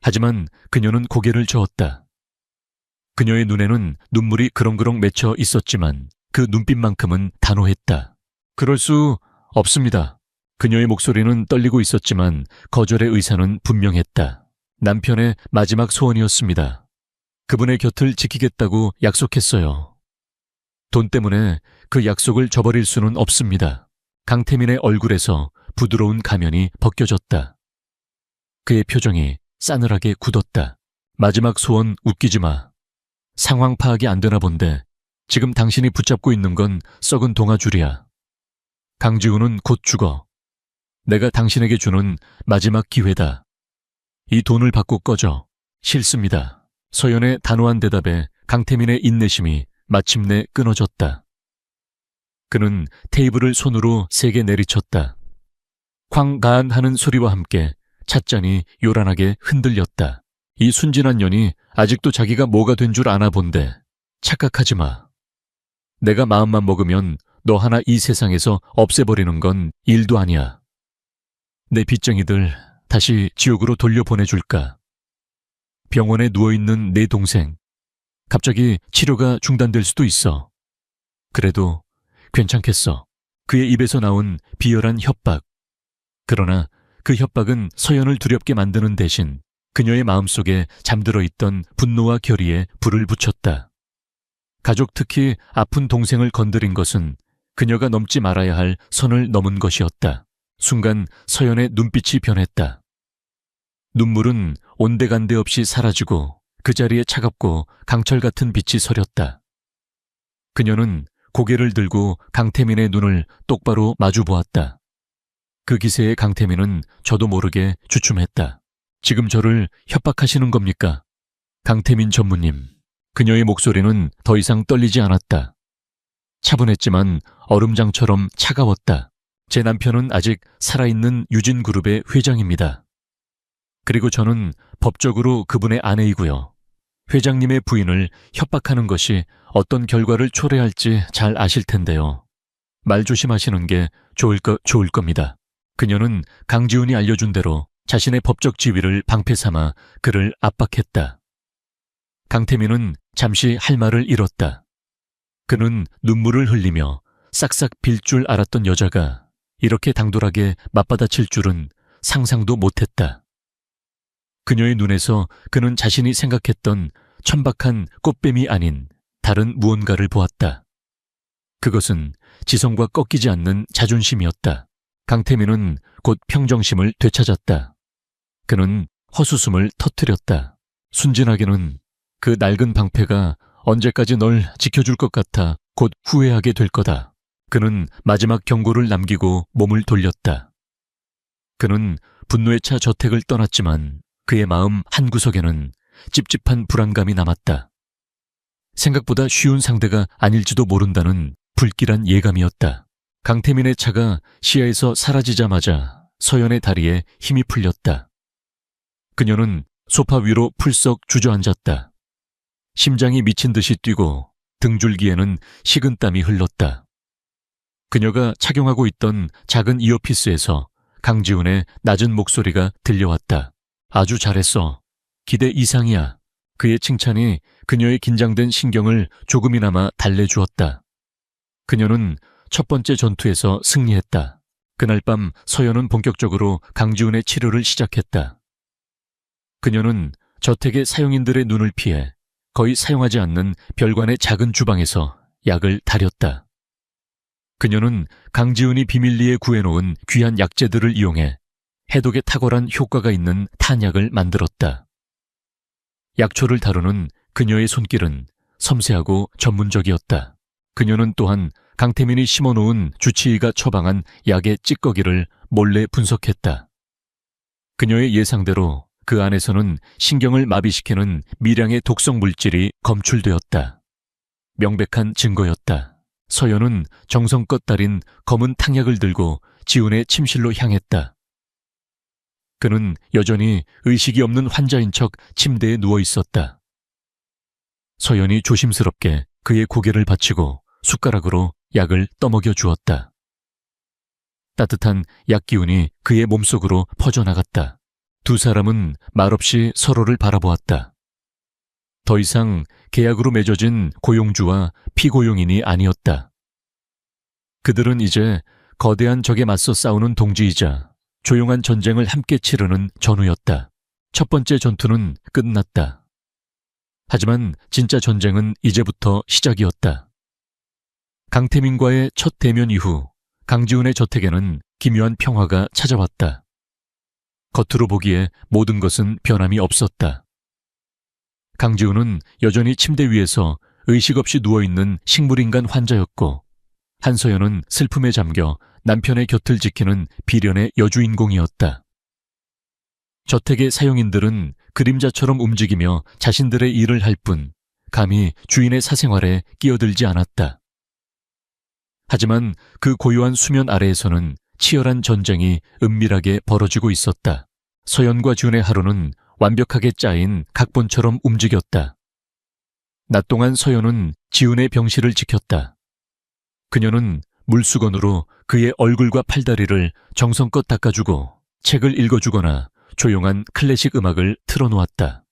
Speaker 1: 하지만 그녀는 고개를 저었다. 그녀의 눈에는 눈물이 그렁그렁 맺혀 있었지만 그 눈빛만큼은 단호했다. 그럴 수 없습니다. 그녀의 목소리는 떨리고 있었지만 거절의 의사는 분명했다. 남편의 마지막 소원이었습니다. 그분의 곁을 지키겠다고 약속했어요. 돈 때문에 그 약속을 저버릴 수는 없습니다. 강태민의 얼굴에서 부드러운 가면이 벗겨졌다. 그의 표정이 싸늘하게 굳었다. 마지막 소원 웃기지 마. 상황 파악이 안 되나 본데 지금 당신이 붙잡고 있는 건 썩은 동아줄이야. 강지훈은 곧 죽어. 내가 당신에게 주는 마지막 기회다. 이 돈을 받고 꺼져. 싫습니다. 서연의 단호한 대답에 강태민의 인내심이 마침내 끊어졌다. 그는 테이블을 손으로 세게 내리쳤다. 쾅가안 하는 소리와 함께 찻잔이 요란하게 흔들렸다. 이 순진한 년이 아직도 자기가 뭐가 된 줄 아나 본데 착각하지 마. 내가 마음만 먹으면 너 하나 이 세상에서 없애버리는 건 일도 아니야. 내 빚쟁이들 다시 지옥으로 돌려보내줄까? 병원에 누워있는 내 동생. 갑자기 치료가 중단될 수도 있어. 그래도 괜찮겠어. 그의 입에서 나온 비열한 협박. 그러나 그 협박은 서연을 두렵게 만드는 대신 그녀의 마음속에 잠들어 있던 분노와 결의에 불을 붙였다. 가족, 특히 아픈 동생을 건드린 것은 그녀가 넘지 말아야 할 선을 넘은 것이었다. 순간 서연의 눈빛이 변했다. 눈물은 온데간데 없이 사라지고 그 자리에 차갑고 강철 같은 빛이 서렸다. 그녀는 고개를 들고 강태민의 눈을 똑바로 마주 보았다. 그 기세에 강태민은 저도 모르게 주춤했다. 지금 저를 협박하시는 겁니까? 강태민 전무님. 그녀의 목소리는 더 이상 떨리지 않았다. 차분했지만 얼음장처럼 차가웠다. 제 남편은 아직 살아있는 유진그룹의 회장입니다. 그리고 저는 법적으로 그분의 아내이고요. 회장님의 부인을 협박하는 것이 어떤 결과를 초래할지 잘 아실 텐데요. 말 조심하시는 게 좋을 겁니다. 그녀는 강지훈이 알려준 대로 자신의 법적 지위를 방패 삼아 그를 압박했다. 강태민은 잠시 할 말을 잃었다. 그는 눈물을 흘리며 싹싹 빌 줄 알았던 여자가 이렇게 당돌하게 맞받아칠 줄은 상상도 못했다. 그녀의 눈에서 그는 자신이 생각했던 천박한 꽃뱀이 아닌 다른 무언가를 보았다. 그것은 지성과 꺾이지 않는 자존심이었다. 강태민은 곧 평정심을 되찾았다. 그는 헛웃음을 터뜨렸다. 순진하게는 그 낡은 방패가 언제까지 널 지켜줄 것 같아 곧 후회하게 될 거다. 그는 마지막 경고를 남기고 몸을 돌렸다. 그는 분노에 차 저택을 떠났지만 그의 마음 한구석에는 찝찝한 불안감이 남았다. 생각보다 쉬운 상대가 아닐지도 모른다는 불길한 예감이었다. 강태민의 차가 시야에서 사라지자마자 서연의 다리에 힘이 풀렸다. 그녀는 소파 위로 풀썩 주저앉았다. 심장이 미친 듯이 뛰고 등줄기에는 식은땀이 흘렀다. 그녀가 착용하고 있던 작은 이어피스에서 강지훈의 낮은 목소리가 들려왔다. 아주 잘했어. 기대 이상이야. 그의 칭찬이 그녀의 긴장된 신경을 조금이나마 달래주었다. 그녀는 첫 번째 전투에서 승리했다. 그날 밤 서연은 본격적으로 강지훈의 치료를 시작했다. 그녀는 저택의 사용인들의 눈을 피해 거의 사용하지 않는 별관의 작은 주방에서 약을 다렸다. 그녀는 강지훈이 비밀리에 구해놓은 귀한 약재들을 이용해 해독에 탁월한 효과가 있는 탄약을 만들었다. 약초를 다루는 그녀의 손길은 섬세하고 전문적이었다. 그녀는 또한 강태민이 심어놓은 주치의가 처방한 약의 찌꺼기를 몰래 분석했다. 그녀의 예상대로 그 안에서는 신경을 마비시키는 미량의 독성 물질이 검출되었다. 명백한 증거였다. 서연은 정성껏 달인 검은 탕약을 들고 지훈의 침실로 향했다. 그는 여전히 의식이 없는 환자인 척 침대에 누워 있었다. 서연이 조심스럽게 그의 고개를 받치고 숟가락으로 약을 떠먹여 주었다. 따뜻한 약 기운이 그의 몸속으로 퍼져나갔다. 두 사람은 말없이 서로를 바라보았다. 더 이상 계약으로 맺어진 고용주와 피고용인이 아니었다. 그들은 이제 거대한 적에 맞서 싸우는 동지이자 조용한 전쟁을 함께 치르는 전우였다. 첫 번째 전투는 끝났다. 하지만 진짜 전쟁은 이제부터 시작이었다. 강태민과의 첫 대면 이후 강지훈의 저택에는 기묘한 평화가 찾아왔다. 겉으로 보기에 모든 것은 변함이 없었다. 강지훈은 여전히 침대 위에서 의식 없이 누워있는 식물인간 환자였고 한서연은 슬픔에 잠겨 남편의 곁을 지키는 비련의 여주인공이었다. 저택의 사용인들은 그림자처럼 움직이며 자신들의 일을 할 뿐 감히 주인의 사생활에 끼어들지 않았다. 하지만 그 고요한 수면 아래에서는 치열한 전쟁이 은밀하게 벌어지고 있었다. 서연과 준의 하루는 완벽하게 짜인 각본처럼 움직였다. 낮 동안 서연은 지훈의 병실을 지켰다. 그녀는 물수건으로 그의 얼굴과 팔다리를 정성껏 닦아주고 책을 읽어주거나 조용한 클래식 음악을 틀어놓았다.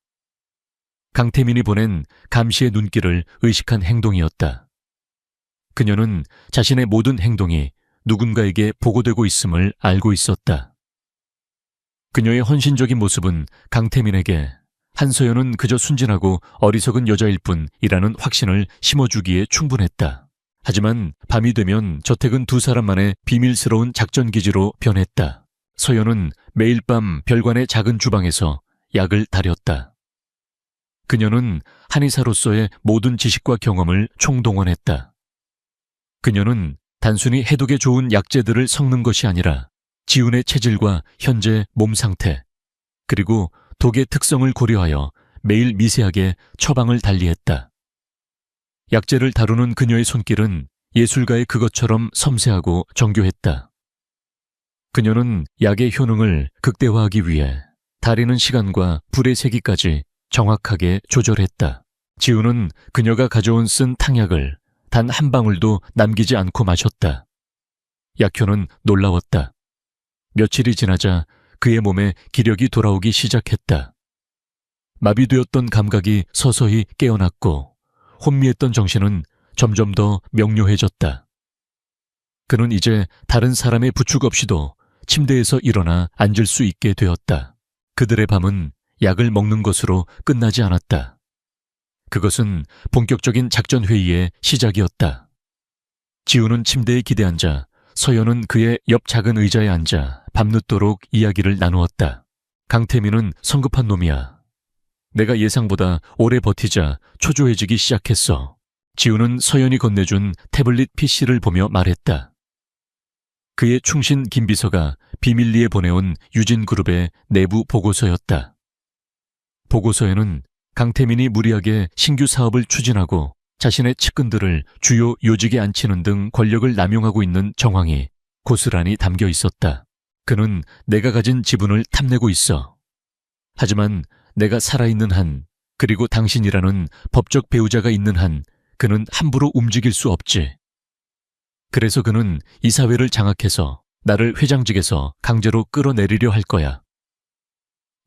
Speaker 1: 강태민이 보낸 감시의 눈길을 의식한 행동이었다. 그녀는 자신의 모든 행동이 누군가에게 보고되고 있음을 알고 있었다. 그녀의 헌신적인 모습은 강태민에게 한서연은 그저 순진하고 어리석은 여자일 뿐이라는 확신을 심어주기에 충분했다. 하지만 밤이 되면 저택은 두 사람만의 비밀스러운 작전기지로 변했다. 서연은 매일 밤 별관의 작은 주방에서 약을 다렸다. 그녀는 한의사로서의 모든 지식과 경험을 총동원했다. 그녀는 단순히 해독에 좋은 약재들을 섞는 것이 아니라 지훈의 체질과 현재 몸 상태, 그리고 독의 특성을 고려하여 매일 미세하게 처방을 달리했다. 약재를 다루는 그녀의 손길은 예술가의 그것처럼 섬세하고 정교했다. 그녀는 약의 효능을 극대화하기 위해 다리는 시간과 불의 세기까지 정확하게 조절했다. 지훈은 그녀가 가져온 쓴 탕약을 단 한 방울도 남기지 않고 마셨다. 약효는 놀라웠다. 며칠이 지나자 그의 몸에 기력이 돌아오기 시작했다. 마비되었던 감각이 서서히 깨어났고 혼미했던 정신은 점점 더 명료해졌다. 그는 이제 다른 사람의 부축 없이도 침대에서 일어나 앉을 수 있게 되었다. 그들의 밤은 약을 먹는 것으로 끝나지 않았다. 그것은 본격적인 작전회의의 시작이었다. 지훈은 침대에 기대앉아 서연은 그의 옆 작은 의자에 앉아 밤늦도록 이야기를 나누었다. 강태민은 성급한 놈이야. 내가 예상보다 오래 버티자 초조해지기 시작했어. 지훈은 서연이 건네준 태블릿 PC를 보며 말했다. 그의 충신 김비서가 비밀리에 보내온 유진그룹의 내부 보고서였다. 보고서에는 강태민이 무리하게 신규 사업을 추진하고 자신의 측근들을 주요 요직에 앉히는 등 권력을 남용하고 있는 정황이 고스란히 담겨 있었다. 그는 내가 가진 지분을 탐내고 있어. 하지만 내가 살아있는 한, 그리고 당신이라는 법적 배우자가 있는 한, 그는 함부로 움직일 수 없지. 그래서 그는 이 사회를 장악해서 나를 회장직에서 강제로 끌어내리려 할 거야.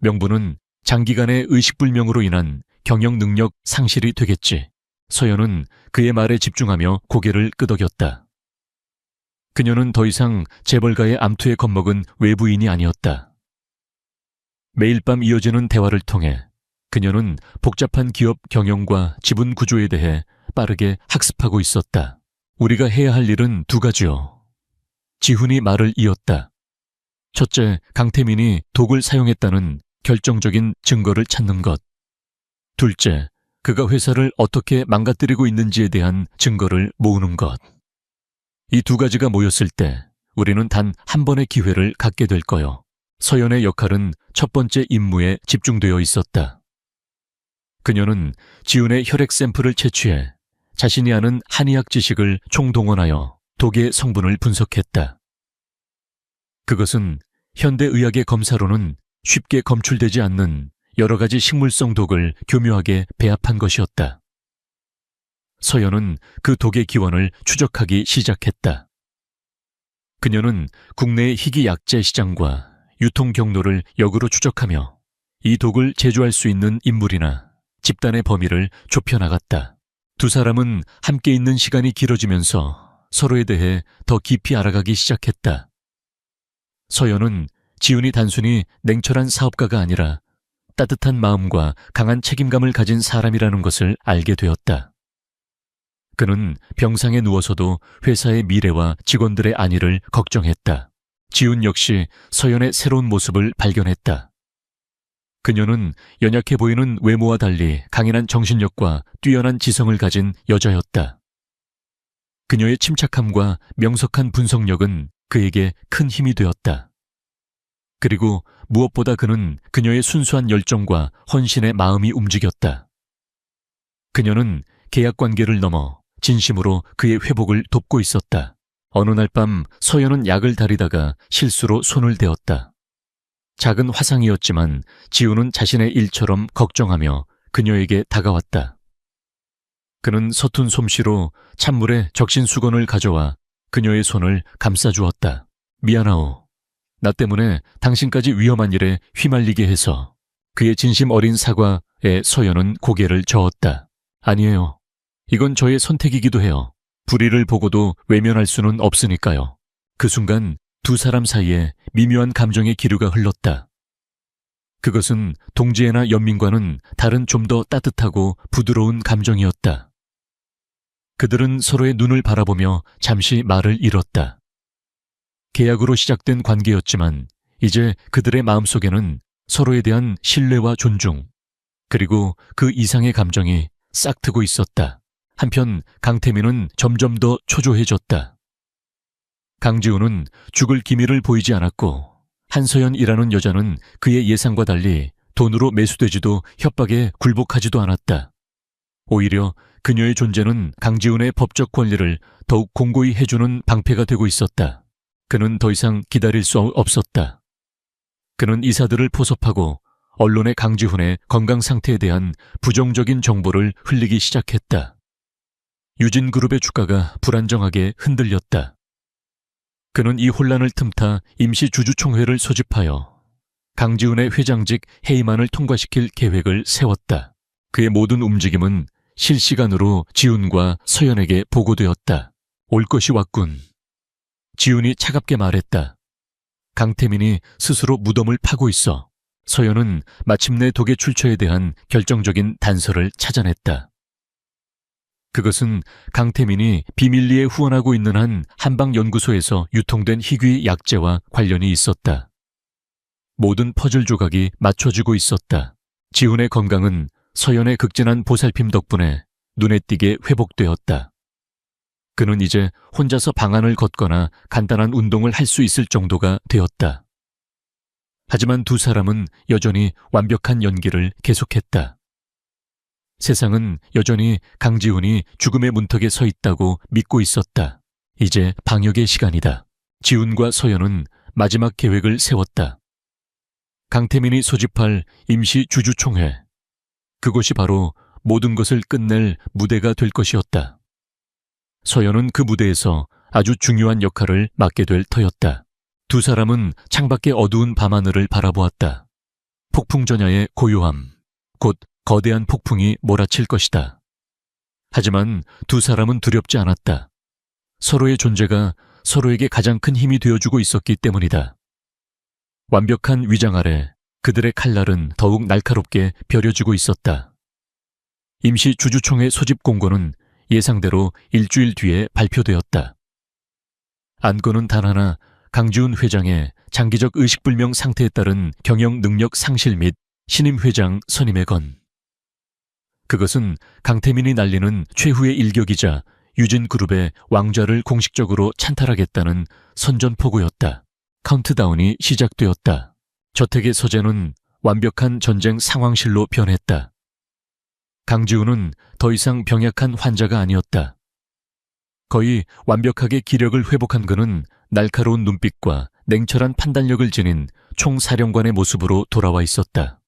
Speaker 1: 명분은 장기간의 의식불명으로 인한 경영 능력 상실이 되겠지. 서연은 그의 말에 집중하며 고개를 끄덕였다. 그녀는 더 이상 재벌가의 암투에 겁먹은 외부인이 아니었다. 매일 밤 이어지는 대화를 통해 그녀는 복잡한 기업 경영과 지분 구조에 대해 빠르게 학습하고 있었다. 우리가 해야 할 일은 두 가지요. 지훈이 말을 이었다. 첫째, 강태민이 독을 사용했다는 결정적인 증거를 찾는 것. 둘째, 그가 회사를 어떻게 망가뜨리고 있는지에 대한 증거를 모으는 것. 이 두 가지가 모였을 때 우리는 단 한 번의 기회를 갖게 될 거요. 서연의 역할은 첫 번째 임무에 집중되어 있었다. 그녀는 지훈의 혈액 샘플을 채취해 자신이 아는 한의학 지식을 총동원하여 독의 성분을 분석했다. 그것은 현대의학의 검사로는 쉽게 검출되지 않는 여러 가지 식물성 독을 교묘하게 배합한 것이었다. 서연은 그 독의 기원을 추적하기 시작했다. 그녀는 국내의 희귀 약재 시장과 유통 경로를 역으로 추적하며 이 독을 제조할 수 있는 인물이나 집단의 범위를 좁혀나갔다. 두 사람은 함께 있는 시간이 길어지면서 서로에 대해 더 깊이 알아가기 시작했다. 서연은 지훈이 단순히 냉철한 사업가가 아니라 따뜻한 마음과 강한 책임감을 가진 사람이라는 것을 알게 되었다. 그는 병상에 누워서도 회사의 미래와 직원들의 안위를 걱정했다. 지훈 역시 서연의 새로운 모습을 발견했다. 그녀는 연약해 보이는 외모와 달리 강인한 정신력과 뛰어난 지성을 가진 여자였다. 그녀의 침착함과 명석한 분석력은 그에게 큰 힘이 되었다. 그리고 무엇보다 그는 그녀의 순수한 열정과 헌신의 마음이 움직였다. 그녀는 계약관계를 넘어 진심으로 그의 회복을 돕고 있었다. 어느 날 밤 서연은 약을 다리다가 실수로 손을 대었다. 작은 화상이었지만 지우는 자신의 일처럼 걱정하며 그녀에게 다가왔다. 그는 서툰 솜씨로 찬물에 적신 수건을 가져와 그녀의 손을 감싸주었다. 미안하오. 나 때문에 당신까지 위험한 일에 휘말리게 해서. 그의 진심 어린 사과에 서연은 고개를 저었다. 아니에요. 이건 저의 선택이기도 해요. 불의를 보고도 외면할 수는 없으니까요. 그 순간 두 사람 사이에 미묘한 감정의 기류가 흘렀다. 그것은 동지애나 연민과는 다른 좀 더 따뜻하고 부드러운 감정이었다. 그들은 서로의 눈을 바라보며 잠시 말을 잃었다. 계약으로 시작된 관계였지만 이제 그들의 마음속에는 서로에 대한 신뢰와 존중, 그리고 그 이상의 감정이 싹트고 있었다. 한편 강태민은 점점 더 초조해졌다. 강지우는 죽을 기미를 보이지 않았고 한서연이라는 여자는 그의 예상과 달리 돈으로 매수되지도 협박에 굴복하지도 않았다. 오히려 그녀의 존재는 강지훈의 법적 권리를 더욱 공고히 해주는 방패가 되고 있었다. 그는 더 이상 기다릴 수 없었다. 그는 이사들을 포섭하고 언론에 강지훈의 건강 상태에 대한 부정적인 정보를 흘리기 시작했다. 유진그룹의 주가가 불안정하게 흔들렸다. 그는 이 혼란을 틈타 임시주주총회를 소집하여 강지훈의 회장직 해임안을 통과시킬 계획을 세웠다. 그의 모든 움직임은 실시간으로 지훈과 서연에게 보고되었다. 올 것이 왔군. 지훈이 차갑게 말했다. 강태민이 스스로 무덤을 파고 있어. 서연은 마침내 독의 출처에 대한 결정적인 단서를 찾아냈다. 그것은 강태민이 비밀리에 후원하고 있는 한 한방연구소에서 유통된 희귀 약재와 관련이 있었다. 모든 퍼즐 조각이 맞춰지고 있었다. 지훈의 건강은 서연의 극진한 보살핌 덕분에 눈에 띄게 회복되었다. 그는 이제 혼자서 방안을 걷거나 간단한 운동을 할 수 있을 정도가 되었다. 하지만 두 사람은 여전히 완벽한 연기를 계속했다. 세상은 여전히 강지훈이 죽음의 문턱에 서 있다고 믿고 있었다. 이제 방역의 시간이다. 지훈과 서연은 마지막 계획을 세웠다. 강태민이 소집할 임시 주주총회. 그곳이 바로 모든 것을 끝낼 무대가 될 것이었다. 서연은 그 무대에서 아주 중요한 역할을 맡게 될 터였다. 두 사람은 창밖의 어두운 밤하늘을 바라보았다. 폭풍 전야의 고요함, 곧 거대한 폭풍이 몰아칠 것이다. 하지만 두 사람은 두렵지 않았다. 서로의 존재가 서로에게 가장 큰 힘이 되어주고 있었기 때문이다. 완벽한 위장 아래 그들의 칼날은 더욱 날카롭게 벼려지고 있었다. 임시 주주총회 소집 공고는 예상대로 일주일 뒤에 발표되었다. 안건은 단 하나, 강지훈 회장의 장기적 의식불명 상태에 따른 경영 능력 상실 및 신임 회장 선임의 건. 그것은 강태민이 날리는 최후의 일격이자 유진그룹의 왕좌를 공식적으로 찬탈하겠다는 선전포고였다. 카운트다운이 시작되었다. 저택의 서재는 완벽한 전쟁 상황실로 변했다. 강지훈은 더 이상 병약한 환자가 아니었다. 거의 완벽하게 기력을 회복한 그는 날카로운 눈빛과 냉철한 판단력을 지닌 총사령관의 모습으로 돌아와 있었다.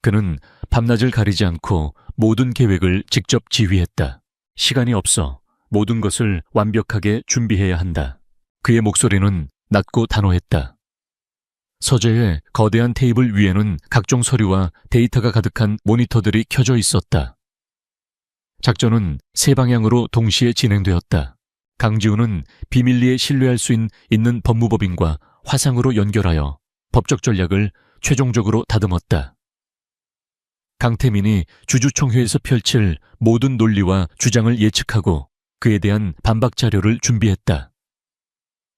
Speaker 1: 그는 밤낮을 가리지 않고 모든 계획을 직접 지휘했다. 시간이 없어. 모든 것을 완벽하게 준비해야 한다. 그의 목소리는 낮고 단호했다. 서재의 거대한 테이블 위에는 각종 서류와 데이터가 가득한 모니터들이 켜져 있었다. 작전은 세 방향으로 동시에 진행되었다. 강지훈은 비밀리에 신뢰할 수 있는 법무법인과 화상으로 연결하여 법적 전략을 최종적으로 다듬었다. 강태민이 주주총회에서 펼칠 모든 논리와 주장을 예측하고 그에 대한 반박 자료를 준비했다.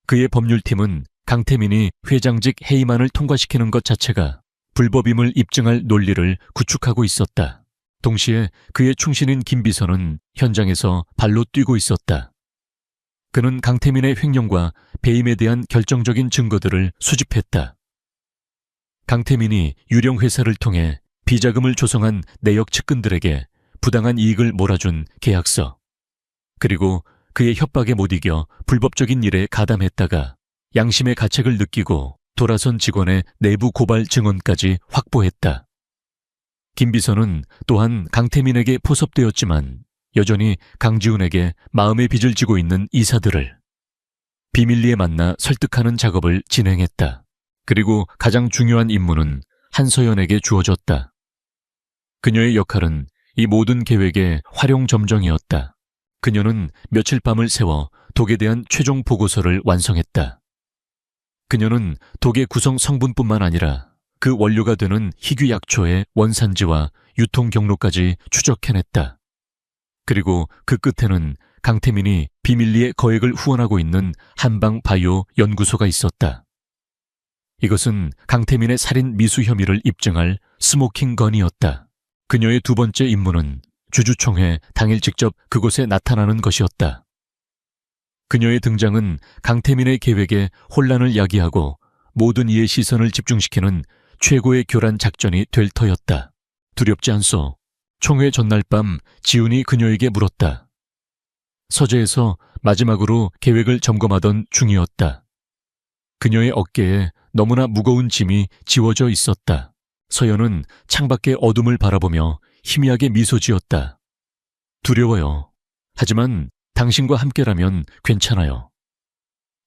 Speaker 1: 그의 법률팀은 강태민이 회장직 해임안을 통과시키는 것 자체가 불법임을 입증할 논리를 구축하고 있었다. 동시에 그의 충신인 김 비서는 현장에서 발로 뛰고 있었다. 그는 강태민의 횡령과 배임에 대한 결정적인 증거들을 수집했다. 강태민이 유령 회사를 통해 비자금을 조성한 내역 측근들에게 부당한 이익을 몰아준 계약서, 그리고 그의 협박에 못 이겨 불법적인 일에 가담했다가 양심의 가책을 느끼고 돌아선 직원의 내부 고발 증언까지 확보했다. 김 비서는 또한 강태민에게 포섭되었지만 여전히 강지훈에게 마음의 빚을 지고 있는 이사들을 비밀리에 만나 설득하는 작업을 진행했다. 그리고 가장 중요한 임무는 한서연에게 주어졌다. 그녀의 역할은 이 모든 계획의 활용점정이었다. 그녀는 며칠 밤을 새워 독에 대한 최종 보고서를 완성했다. 그녀는 독의 구성 성분뿐만 아니라 그 원료가 되는 희귀약초의 원산지와 유통 경로까지 추적해냈다. 그리고 그 끝에는 강태민이 비밀리에 거액을 후원하고 있는 한방바이오 연구소가 있었다. 이것은 강태민의 살인 미수 혐의를 입증할 스모킹 건이었다. 그녀의 두 번째 임무는 주주총회 당일 직접 그곳에 나타나는 것이었다. 그녀의 등장은 강태민의 계획에 혼란을 야기하고 모든 이의 시선을 집중시키는 최고의 교란 작전이 될 터였다. 두렵지 않소? 총회 전날 밤 지훈이 그녀에게 물었다. 서재에서 마지막으로 계획을 점검하던 중이었다. 그녀의 어깨에 너무나 무거운 짐이 지워져 있었다. 서연은 창밖의 어둠을 바라보며 희미하게 미소 지었다. 두려워요. 하지만 당신과 함께라면 괜찮아요.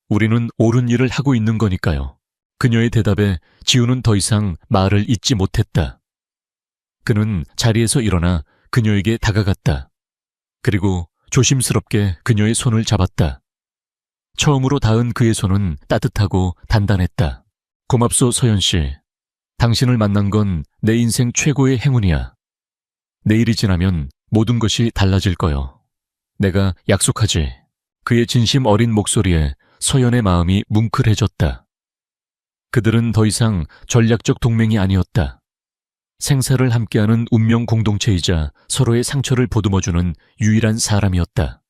Speaker 1: 우리는 옳은 일을 하고 있는 거니까요. 그녀의 대답에 지훈은 더 이상 말을 잇지 못했다. 그는 자리에서 일어나 그녀에게 다가갔다. 그리고 조심스럽게 그녀의 손을 잡았다. 처음으로 닿은 그의 손은 따뜻하고 단단했다. 고맙소, 서연 씨. 당신을 만난 건 내 인생 최고의 행운이야. 내일이 지나면 모든 것이 달라질 거요. 내가 약속하지. 그의 진심 어린 목소리에 서연의 마음이 뭉클해졌다. 그들은 더 이상 전략적 동맹이 아니었다. 생사를 함께하는 운명 공동체이자 서로의 상처를 보듬어주는 유일한 사람이었다.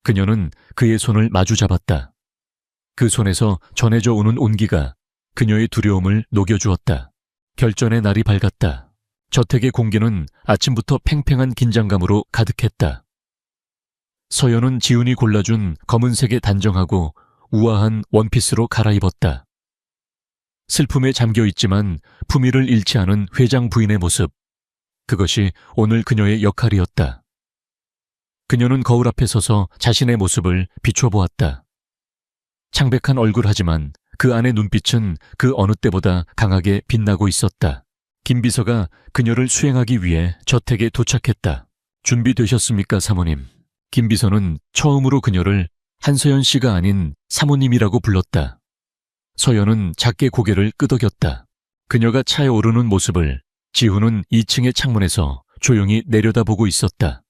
Speaker 1: 그녀는 그의 손을 마주 잡았다. 그 손에서 전해져 오는 온기가 그녀의 두려움을 녹여주었다. 결전의 날이 밝았다. 저택의 공기는 아침부터 팽팽한 긴장감으로 가득했다. 서연은 지훈이 골라준 검은색의 단정하고 우아한 원피스로 갈아입었다. 슬픔에 잠겨있지만 품위를 잃지 않은 회장 부인의 모습, 그것이 오늘 그녀의 역할이었다. 그녀는 거울 앞에 서서 자신의 모습을 비춰보았다. 창백한 얼굴 하지만 그 안의 눈빛은 그 어느 때보다 강하게 빛나고 있었다. 김 비서가 그녀를 수행하기 위해 저택에 도착했다. 준비되셨습니까, 사모님? 김 비서는 처음으로 그녀를 한서연 씨가 아닌 사모님이라고 불렀다. 서연은 작게 고개를 끄덕였다. 그녀가 차에 오르는 모습을 지훈은 2층의 창문에서 조용히 내려다보고 있었다.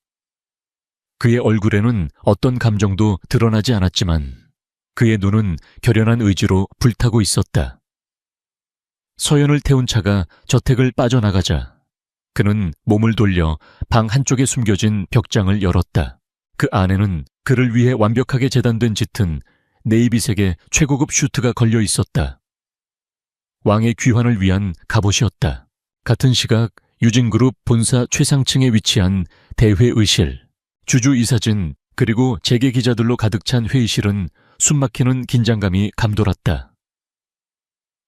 Speaker 1: 그의 얼굴에는 어떤 감정도 드러나지 않았지만 그의 눈은 결연한 의지로 불타고 있었다. 서연을 태운 차가 저택을 빠져나가자 그는 몸을 돌려 방 한쪽에 숨겨진 벽장을 열었다. 그 안에는 그를 위해 완벽하게 재단된 짙은 네이비색의 최고급 슈트가 걸려 있었다. 왕의 귀환을 위한 갑옷이었다. 같은 시각 유진그룹 본사 최상층에 위치한 대회의실, 주주이사진 그리고 재계 기자들로 가득 찬 회의실은 숨막히는 긴장감이 감돌았다.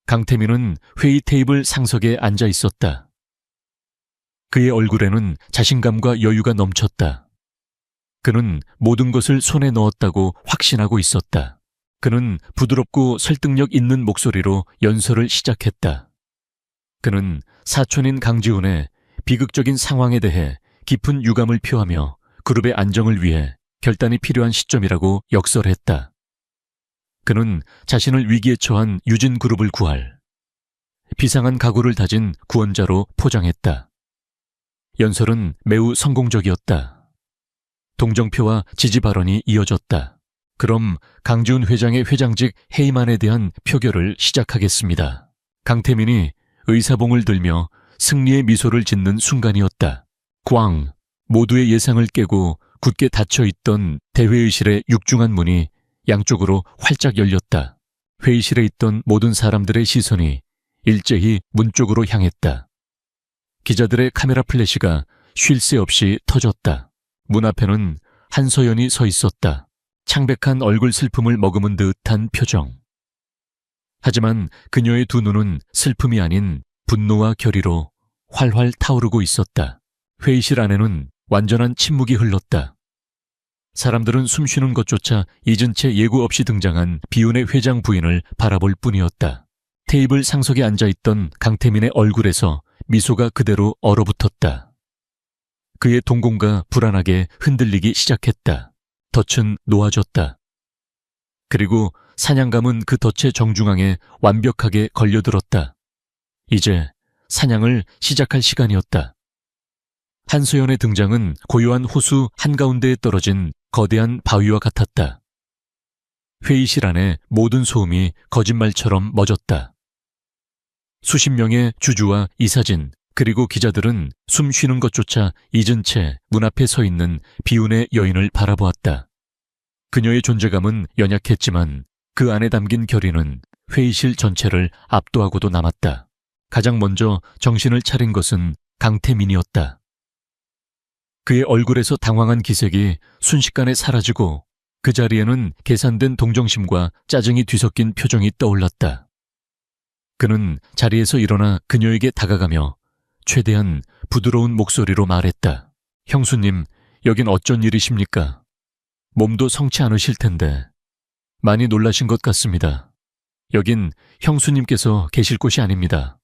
Speaker 1: 강태민은 회의 테이블 상석에 앉아 있었다. 그의 얼굴에는 자신감과 여유가 넘쳤다. 그는 모든 것을 손에 넣었다고 확신하고 있었다. 그는 부드럽고 설득력 있는 목소리로 연설을 시작했다. 그는 사촌인 강지훈의 비극적인 상황에 대해 깊은 유감을 표하며 그룹의 안정을 위해 결단이 필요한 시점이라고 역설했다. 그는 자신을 위기에 처한 유진그룹을 구할 비상한 각오를 다진 구원자로 포장했다. 연설은 매우 성공적이었다. 동정표와 지지 발언이 이어졌다. 그럼 강지훈 회장의 회장직 해임안에 대한 표결을 시작하겠습니다. 강태민이 의사봉을 들며 승리의 미소를 짓는 순간이었다. 모두의 예상을 깨고 굳게 닫혀있던 대회의실의 육중한 문이 양쪽으로 활짝 열렸다. 회의실에 있던 모든 사람들의 시선이 일제히 문 쪽으로 향했다. 기자들의 카메라 플래시가 쉴 새 없이 터졌다. 문 앞에는 한서연이 서 있었다. 창백한 얼굴 슬픔을 머금은 듯한 표정. 하지만 그녀의 두 눈은 슬픔이 아닌 분노와 결의로 활활 타오르고 있었다. 회의실 안에는 완전한 침묵이 흘렀다. 사람들은 숨쉬는 것조차 잊은 채 예고 없이 등장한 비운의 회장 부인을 바라볼 뿐이었다. 테이블 상석에 앉아있던 강태민의 얼굴에서 미소가 그대로 얼어붙었다. 그의 동공과 불안하게 흔들리기 시작했다. 덫은 놓아졌다. 그리고 사냥감은 그 덫의 정중앙에 완벽하게 걸려들었다. 이제 사냥을 시작할 시간이었다. 한소연의 등장은 고요한 호수 한가운데에 떨어진 거대한 바위와 같았다. 회의실 안에 모든 소음이 거짓말처럼 멎었다. 수십 명의 주주와 이사진 그리고 기자들은 숨 쉬는 것조차 잊은 채 문 앞에 서 있는 비운의 여인을 바라보았다. 그녀의 존재감은 연약했지만 그 안에 담긴 결의는 회의실 전체를 압도하고도 남았다. 가장 먼저 정신을 차린 것은 강태민이었다. 그의 얼굴에서 당황한 기색이 순식간에 사라지고 그 자리에는 계산된 동정심과 짜증이 뒤섞인 표정이 떠올랐다. 그는 자리에서 일어나 그녀에게 다가가며 최대한 부드러운 목소리로 말했다. 형수님, 여긴 어쩐 일이십니까? 몸도 성치 않으실 텐데 많이 놀라신 것 같습니다. 여긴 형수님께서 계실 곳이 아닙니다.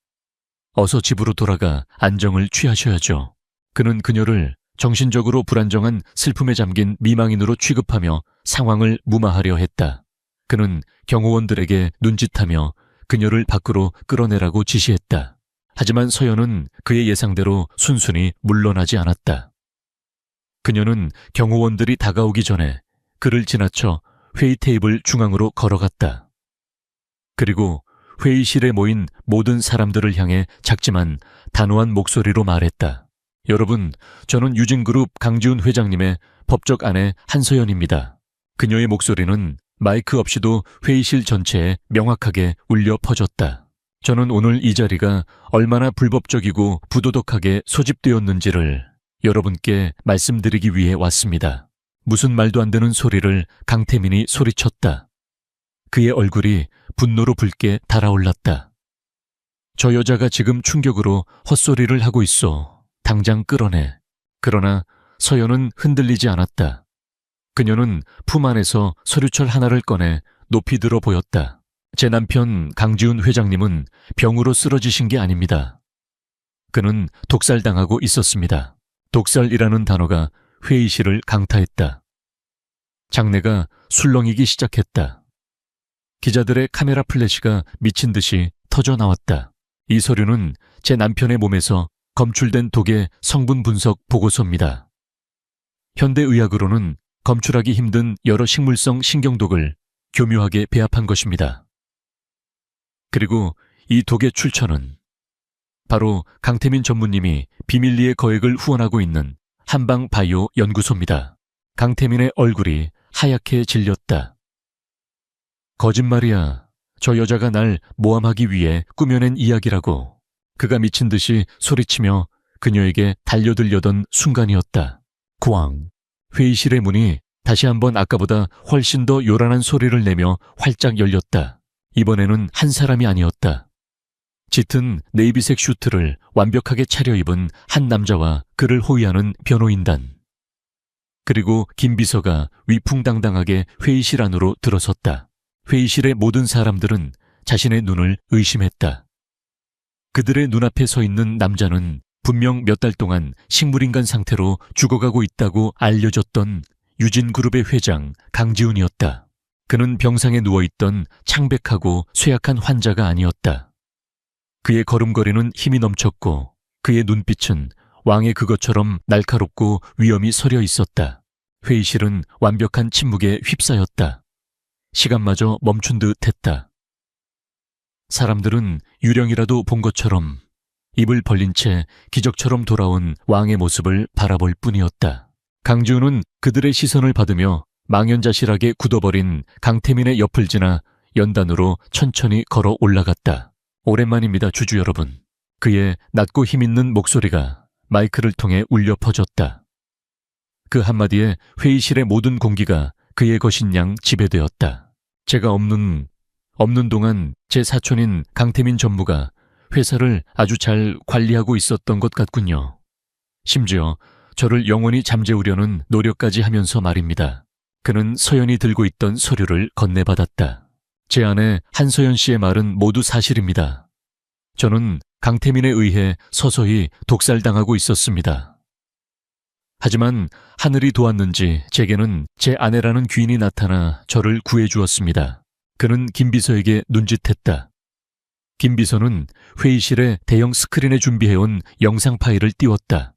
Speaker 1: 어서 집으로 돌아가 안정을 취하셔야죠. 그는 그녀를 정신적으로 불안정한 슬픔에 잠긴 미망인으로 취급하며 상황을 무마하려 했다. 그는 경호원들에게 눈짓하며 그녀를 밖으로 끌어내라고 지시했다. 하지만 서연은 그의 예상대로 순순히 물러나지 않았다. 그녀는 경호원들이 다가오기 전에 그를 지나쳐 회의 테이블 중앙으로 걸어갔다. 그리고 회의실에 모인 모든 사람들을 향해 작지만 단호한 목소리로 말했다. 여러분, 저는 유진그룹 강지훈 회장님의 법적 아내 한서연입니다. 그녀의 목소리는 마이크 없이도 회의실 전체에 명확하게 울려 퍼졌다. 저는 오늘 이 자리가 얼마나 불법적이고 부도덕하게 소집되었는지를 여러분께 말씀드리기 위해 왔습니다. 무슨 말도 안 되는 소리를 강태민이 소리쳤다. 그의 얼굴이 분노로 붉게 달아올랐다. 저 여자가 지금 충격으로 헛소리를 하고 있어. 당장 끌어내. 그러나 서연은 흔들리지 않았다. 그녀는 품 안에서 서류철 하나를 꺼내 높이 들어 보였다. 제 남편 강지훈 회장님은 병으로 쓰러지신 게 아닙니다. 그는 독살당하고 있었습니다. 독살이라는 단어가 회의실을 강타했다. 장내가 술렁이기 시작했다. 기자들의 카메라 플래시가 미친 듯이 터져 나왔다. 이 서류는 제 남편의 몸에서 검출된 독의 성분 분석 보고서입니다. 현대의학으로는 검출하기 힘든 여러 식물성 신경독을 교묘하게 배합한 것입니다. 그리고 이 독의 출처는 바로 강태민 전무님이 비밀리에 거액을 후원하고 있는 한방바이오 연구소입니다. 강태민의 얼굴이 하얗게 질렸다. 거짓말이야. 저 여자가 날 모함하기 위해 꾸며낸 이야기라고. 그가 미친 듯이 소리치며 그녀에게 달려들려던 순간이었다. 꽝. 회의실의 문이 다시 한번 아까보다 훨씬 더 요란한 소리를 내며 활짝 열렸다. 이번에는 한 사람이 아니었다. 짙은 네이비색 슈트를 완벽하게 차려입은 한 남자와 그를 호위하는 변호인단. 그리고 김 비서가 위풍당당하게 회의실 안으로 들어섰다. 회의실의 모든 사람들은 자신의 눈을 의심했다. 그들의 눈앞에 서 있는 남자는 분명 몇 달 동안 식물인간 상태로 죽어가고 있다고 알려졌던 유진그룹의 회장 강지훈이었다. 그는 병상에 누워있던 창백하고 쇠약한 환자가 아니었다. 그의 걸음걸이는 힘이 넘쳤고 그의 눈빛은 왕의 그것처럼 날카롭고 위엄이 서려 있었다. 회의실은 완벽한 침묵에 휩싸였다. 시간마저 멈춘 듯 했다. 사람들은 유령이라도 본 것처럼 입을 벌린 채 기적처럼 돌아온 왕의 모습을 바라볼 뿐이었다. 강지훈은 그들의 시선을 받으며 망연자실하게 굳어버린 강태민의 옆을 지나 연단으로 천천히 걸어 올라갔다. 오랜만입니다, 주주 여러분. 그의 낮고 힘있는 목소리가 마이크를 통해 울려 퍼졌다. 그 한마디에 회의실의 모든 공기가 그의 것인 양 지배되었다. 제가 없는 동안 제 사촌인 강태민 전무가 회사를 아주 잘 관리하고 있었던 것 같군요. 심지어 저를 영원히 잠재우려는 노력까지 하면서 말입니다. 그는 서연이 들고 있던 서류를 건네받았다. 제 아내 한서연 씨의 말은 모두 사실입니다. 저는 강태민에 의해 서서히 독살당하고 있었습니다. 하지만 하늘이 도왔는지 제게는 제 아내라는 귀인이 나타나 저를 구해주었습니다. 그는 김비서에게 눈짓했다. 김비서는 회의실에 대형 스크린에 준비해온 영상 파일을 띄웠다.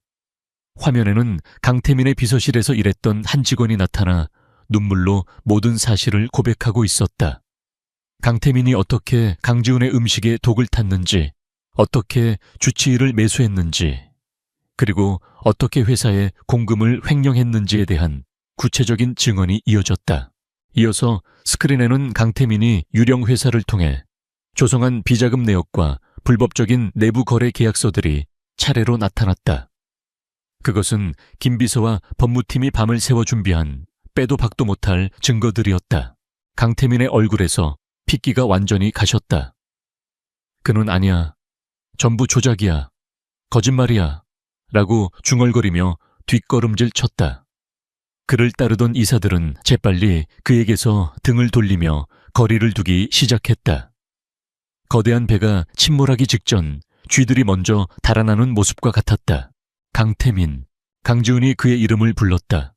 Speaker 1: 화면에는 강태민의 비서실에서 일했던 한 직원이 나타나 눈물로 모든 사실을 고백하고 있었다. 강태민이 어떻게 강지훈의 음식에 독을 탔는지, 어떻게 주치의를 매수했는지, 그리고 어떻게 회사에 공금을 횡령했는지에 대한 구체적인 증언이 이어졌다. 이어서 스크린에는 강태민이 유령 회사를 통해 조성한 비자금 내역과 불법적인 내부 거래 계약서들이 차례로 나타났다. 그것은 김비서와 법무팀이 밤을 새워 준비한 빼도 박도 못할 증거들이었다. 강태민의 얼굴에서 핏기가 완전히 가셨다. 그는 아니야, 전부 조작이야, 거짓말이야 라고 중얼거리며 뒷걸음질 쳤다. 그를 따르던 이사들은 재빨리 그에게서 등을 돌리며 거리를 두기 시작했다. 거대한 배가 침몰하기 직전 쥐들이 먼저 달아나는 모습과 같았다. 강태민, 강지훈이 그의 이름을 불렀다.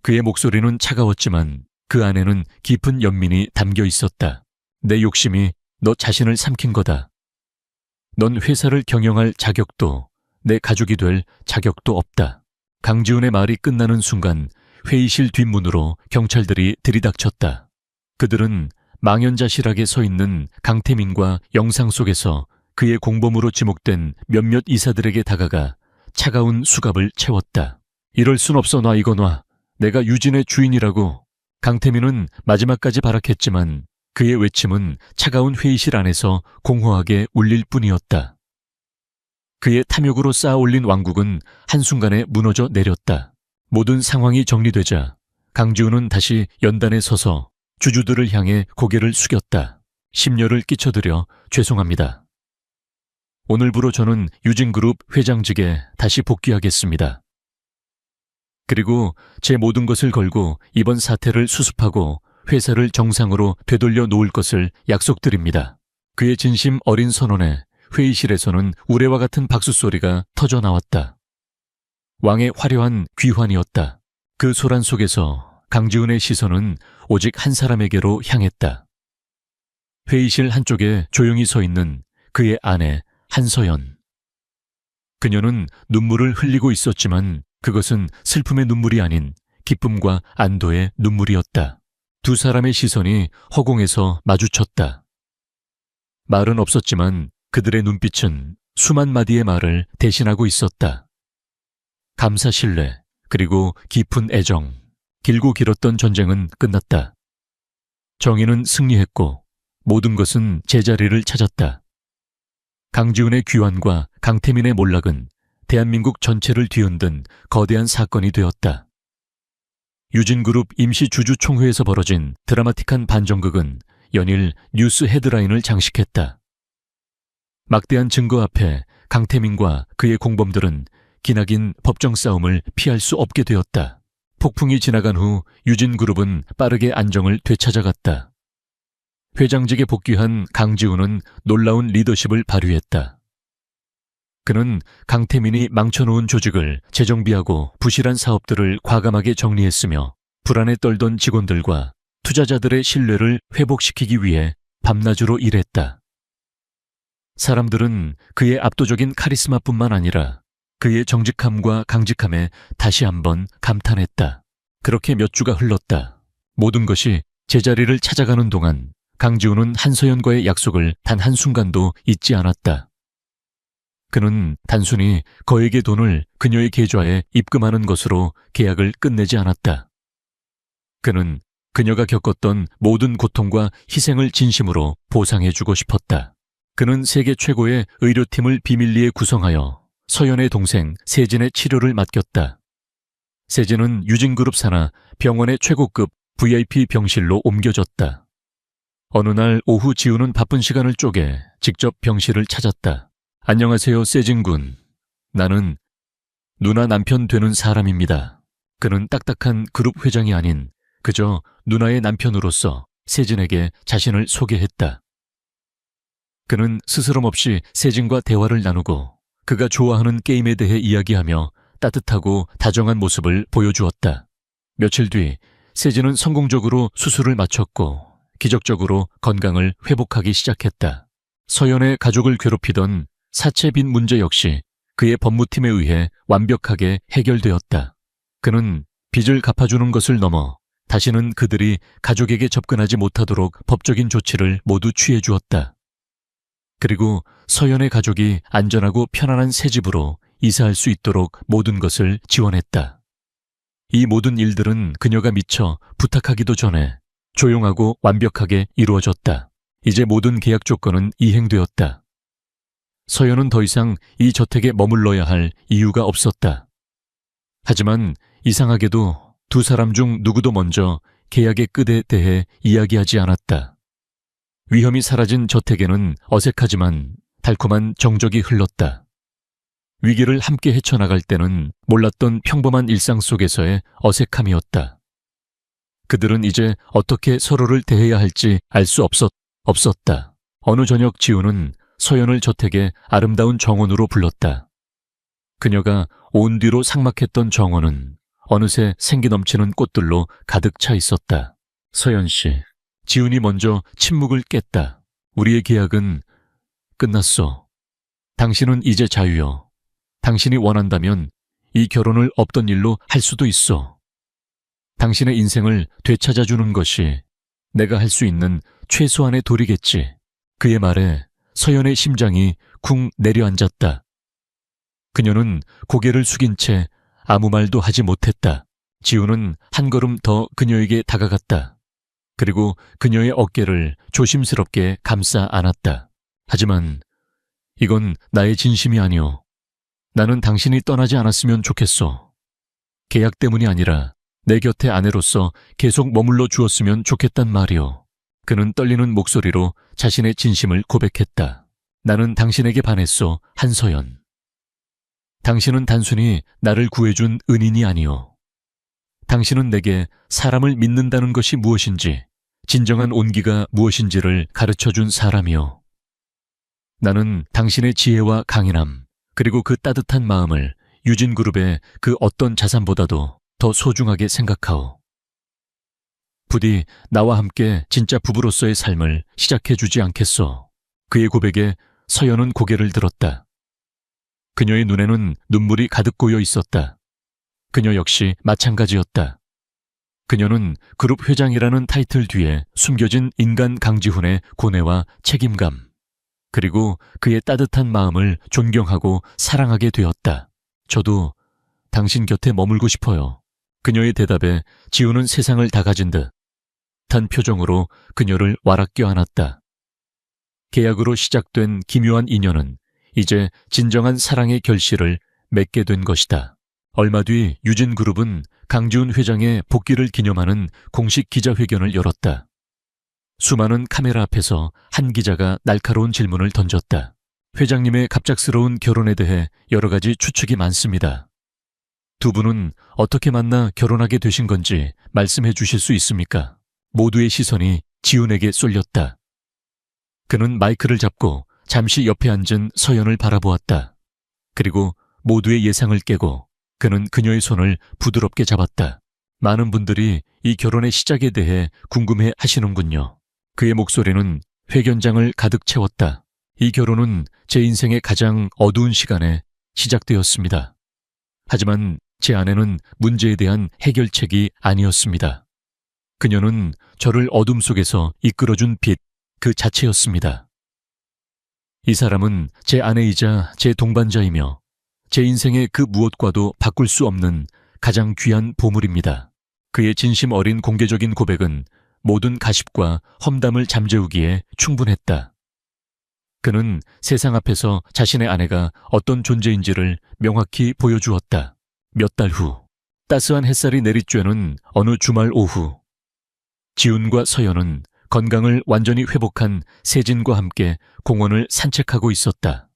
Speaker 1: 그의 목소리는 차가웠지만 그 안에는 깊은 연민이 담겨 있었다. 내 욕심이 너 자신을 삼킨 거다. 넌 회사를 경영할 자격도 내 가족이 될 자격도 없다. 강지훈의 말이 끝나는 순간 회의실 뒷문으로 경찰들이 들이닥쳤다. 그들은 망연자실하게 서 있는 강태민과 영상 속에서 그의 공범으로 지목된 몇몇 이사들에게 다가가 차가운 수갑을 채웠다. 이럴 순 없어, 놔, 이거 놔. 내가 유진의 주인이라고. 강태민은 마지막까지 발악했지만 그의 외침은 차가운 회의실 안에서 공허하게 울릴 뿐이었다. 그의 탐욕으로 쌓아올린 왕국은 한순간에 무너져 내렸다. 모든 상황이 정리되자 강지훈은 다시 연단에 서서 주주들을 향해 고개를 숙였다. 심려를 끼쳐드려 죄송합니다. 오늘부로 저는 유진그룹 회장직에 다시 복귀하겠습니다. 그리고 제 모든 것을 걸고 이번 사태를 수습하고 회사를 정상으로 되돌려 놓을 것을 약속드립니다. 그의 진심 어린 선언에 회의실에서는 우레와 같은 박수 소리가 터져 나왔다. 왕의 화려한 귀환이었다. 그 소란 속에서 강지훈의 시선은 오직 한 사람에게로 향했다. 회의실 한쪽에 조용히 서 있는 그의 아내 한서연. 그녀는 눈물을 흘리고 있었지만 그것은 슬픔의 눈물이 아닌 기쁨과 안도의 눈물이었다. 두 사람의 시선이 허공에서 마주쳤다. 말은 없었지만 그들의 눈빛은 수만 마디의 말을 대신하고 있었다. 감사, 신뢰, 그리고 깊은 애정. 길고 길었던 전쟁은 끝났다. 정의는 승리했고 모든 것은 제자리를 찾았다. 강지훈의 귀환과 강태민의 몰락은 대한민국 전체를 뒤흔든 거대한 사건이 되었다. 유진그룹 임시주주총회에서 벌어진 드라마틱한 반전극은 연일 뉴스 헤드라인을 장식했다. 막대한 증거 앞에 강태민과 그의 공범들은 기나긴 법정 싸움을 피할 수 없게 되었다. 폭풍이 지나간 후 유진그룹은 빠르게 안정을 되찾아갔다. 회장직에 복귀한 강지훈은 놀라운 리더십을 발휘했다. 그는 강태민이 망쳐놓은 조직을 재정비하고 부실한 사업들을 과감하게 정리했으며 불안에 떨던 직원들과 투자자들의 신뢰를 회복시키기 위해 밤낮으로 일했다. 사람들은 그의 압도적인 카리스마뿐만 아니라 그의 정직함과 강직함에 다시 한번 감탄했다. 그렇게 몇 주가 흘렀다. 모든 것이 제자리를 찾아가는 동안 강지훈은 한서연과의 약속을 단 한순간도 잊지 않았다. 그는 단순히 거액의 돈을 그녀의 계좌에 입금하는 것으로 계약을 끝내지 않았다. 그는 그녀가 겪었던 모든 고통과 희생을 진심으로 보상해주고 싶었다. 그는 세계 최고의 의료팀을 비밀리에 구성하여 서연의 동생 세진의 치료를 맡겼다. 세진은 유진그룹 산하 병원의 최고급 VIP 병실로 옮겨졌다. 어느 날 오후 지우는 바쁜 시간을 쪼개 직접 병실을 찾았다. 안녕하세요, 세진 군. 나는 누나 남편 되는 사람입니다. 그는 딱딱한 그룹 회장이 아닌 그저 누나의 남편으로서 세진에게 자신을 소개했다. 그는 스스럼 없이 세진과 대화를 나누고 그가 좋아하는 게임에 대해 이야기하며 따뜻하고 다정한 모습을 보여주었다. 며칠 뒤 세진은 성공적으로 수술을 마쳤고 기적적으로 건강을 회복하기 시작했다. 서연의 가족을 괴롭히던 사채 빚 문제 역시 그의 법무팀에 의해 완벽하게 해결되었다. 그는 빚을 갚아주는 것을 넘어 다시는 그들이 가족에게 접근하지 못하도록 법적인 조치를 모두 취해 주었다. 그리고 서연의 가족이 안전하고 편안한 새 집으로 이사할 수 있도록 모든 것을 지원했다. 이 모든 일들은 그녀가 미처 부탁하기도 전에 조용하고 완벽하게 이루어졌다. 이제 모든 계약 조건은 이행되었다. 서연은 더 이상 이 저택에 머물러야 할 이유가 없었다. 하지만 이상하게도 두 사람 중 누구도 먼저 계약의 끝에 대해 이야기하지 않았다. 위험이 사라진 저택에는 어색하지만 달콤한 정적이 흘렀다. 위기를 함께 헤쳐나갈 때는 몰랐던 평범한 일상 속에서의 어색함이었다. 그들은 이제 어떻게 서로를 대해야 할지 알 수 없었다. 어느 저녁 지우는 서연을 저택의 아름다운 정원으로 불렀다. 그녀가 온 뒤로 삭막했던 정원은 어느새 생기 넘치는 꽃들로 가득 차 있었다. 서연 씨, 지훈이 먼저 침묵을 깼다. 우리의 계약은 끝났어. 당신은 이제 자유여. 당신이 원한다면 이 결혼을 없던 일로 할 수도 있어. 당신의 인생을 되찾아주는 것이 내가 할 수 있는 최소한의 도리겠지. 그의 말에 서연의 심장이 쿵 내려앉았다. 그녀는 고개를 숙인 채 아무 말도 하지 못했다. 지우는 한 걸음 더 그녀에게 다가갔다. 그리고 그녀의 어깨를 조심스럽게 감싸 안았다. 하지만 이건 나의 진심이 아니오. 나는 당신이 떠나지 않았으면 좋겠어. 계약 때문이 아니라 내 곁에 아내로서 계속 머물러 주었으면 좋겠단 말이오. 그는 떨리는 목소리로 자신의 진심을 고백했다. 나는 당신에게 반했소, 한서연. 당신은 단순히 나를 구해준 은인이 아니오. 당신은 내게 사람을 믿는다는 것이 무엇인지, 진정한 온기가 무엇인지를 가르쳐준 사람이오. 나는 당신의 지혜와 강인함, 그리고 그 따뜻한 마음을 유진그룹의 그 어떤 자산보다도 더 소중하게 생각하오. 부디 나와 함께 진짜 부부로서의 삶을 시작해주지 않겠소. 그의 고백에 서연은 고개를 들었다. 그녀의 눈에는 눈물이 가득 고여 있었다. 그녀 역시 마찬가지였다. 그녀는 그룹 회장이라는 타이틀 뒤에 숨겨진 인간 강지훈의 고뇌와 책임감, 그리고 그의 따뜻한 마음을 존경하고 사랑하게 되었다. 저도 당신 곁에 머물고 싶어요. 그녀의 대답에 지우는 세상을 다 가진 듯한 표정으로 그녀를 와락 껴안았다. 계약으로 시작된 기묘한 인연은 이제 진정한 사랑의 결실을 맺게 된 것이다. 얼마 뒤 유진그룹은 강지훈 회장의 복귀를 기념하는 공식 기자회견을 열었다. 수많은 카메라 앞에서 한 기자가 날카로운 질문을 던졌다. 회장님의 갑작스러운 결혼에 대해 여러 가지 추측이 많습니다. 두 분은 어떻게 만나 결혼하게 되신 건지 말씀해 주실 수 있습니까? 모두의 시선이 지훈에게 쏠렸다. 그는 마이크를 잡고 잠시 옆에 앉은 서연을 바라보았다. 그리고 모두의 예상을 깨고 그는 그녀의 손을 부드럽게 잡았다. 많은 분들이 이 결혼의 시작에 대해 궁금해 하시는군요. 그의 목소리는 회견장을 가득 채웠다. 이 결혼은 제 인생의 가장 어두운 시간에 시작되었습니다. 하지만 제 아내는 문제에 대한 해결책이 아니었습니다. 그녀는 저를 어둠 속에서 이끌어준 빛 그 자체였습니다. 이 사람은 제 아내이자 제 동반자이며 제 인생의 그 무엇과도 바꿀 수 없는 가장 귀한 보물입니다. 그의 진심 어린 공개적인 고백은 모든 가십과 험담을 잠재우기에 충분했다. 그는 세상 앞에서 자신의 아내가 어떤 존재인지를 명확히 보여주었다. 몇 달 후, 따스한 햇살이 내리쬐는 어느 주말 오후, 지훈과 서연은 건강을 완전히 회복한 세진과 함께 공원을 산책하고 있었다.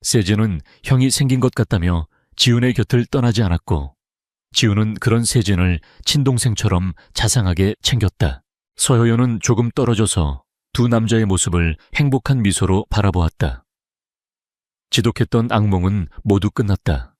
Speaker 1: 세진은 형이 생긴 것 같다며 지훈의 곁을 떠나지 않았고, 지훈은 그런 세진을 친동생처럼 자상하게 챙겼다. 서효연은 조금 떨어져서 두 남자의 모습을 행복한 미소로 바라보았다. 지독했던 악몽은 모두 끝났다.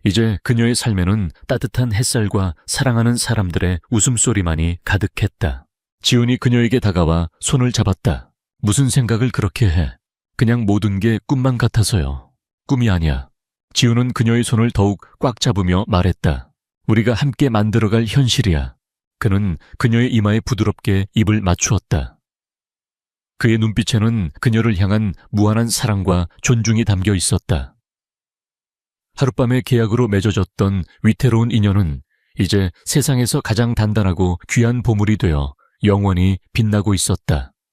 Speaker 1: 이제 그녀의 삶에는 따뜻한 햇살과 사랑하는 사람들의 웃음소리만이 가득했다. 지훈이 그녀에게 다가와 손을 잡았다. 무슨 생각을 그렇게 해? 그냥 모든 게 꿈만 같아서요. 꿈이 아니야. 지훈은 그녀의 손을 더욱 꽉 잡으며 말했다. 우리가 함께 만들어갈 현실이야. 그는 그녀의 이마에 부드럽게 입을 맞추었다. 그의 눈빛에는 그녀를 향한 무한한 사랑과 존중이 담겨 있었다. 하룻밤의 계약으로 맺어졌던 위태로운 인연은 이제 세상에서 가장 단단하고 귀한 보물이 되어 영원히 빛나고 있었다.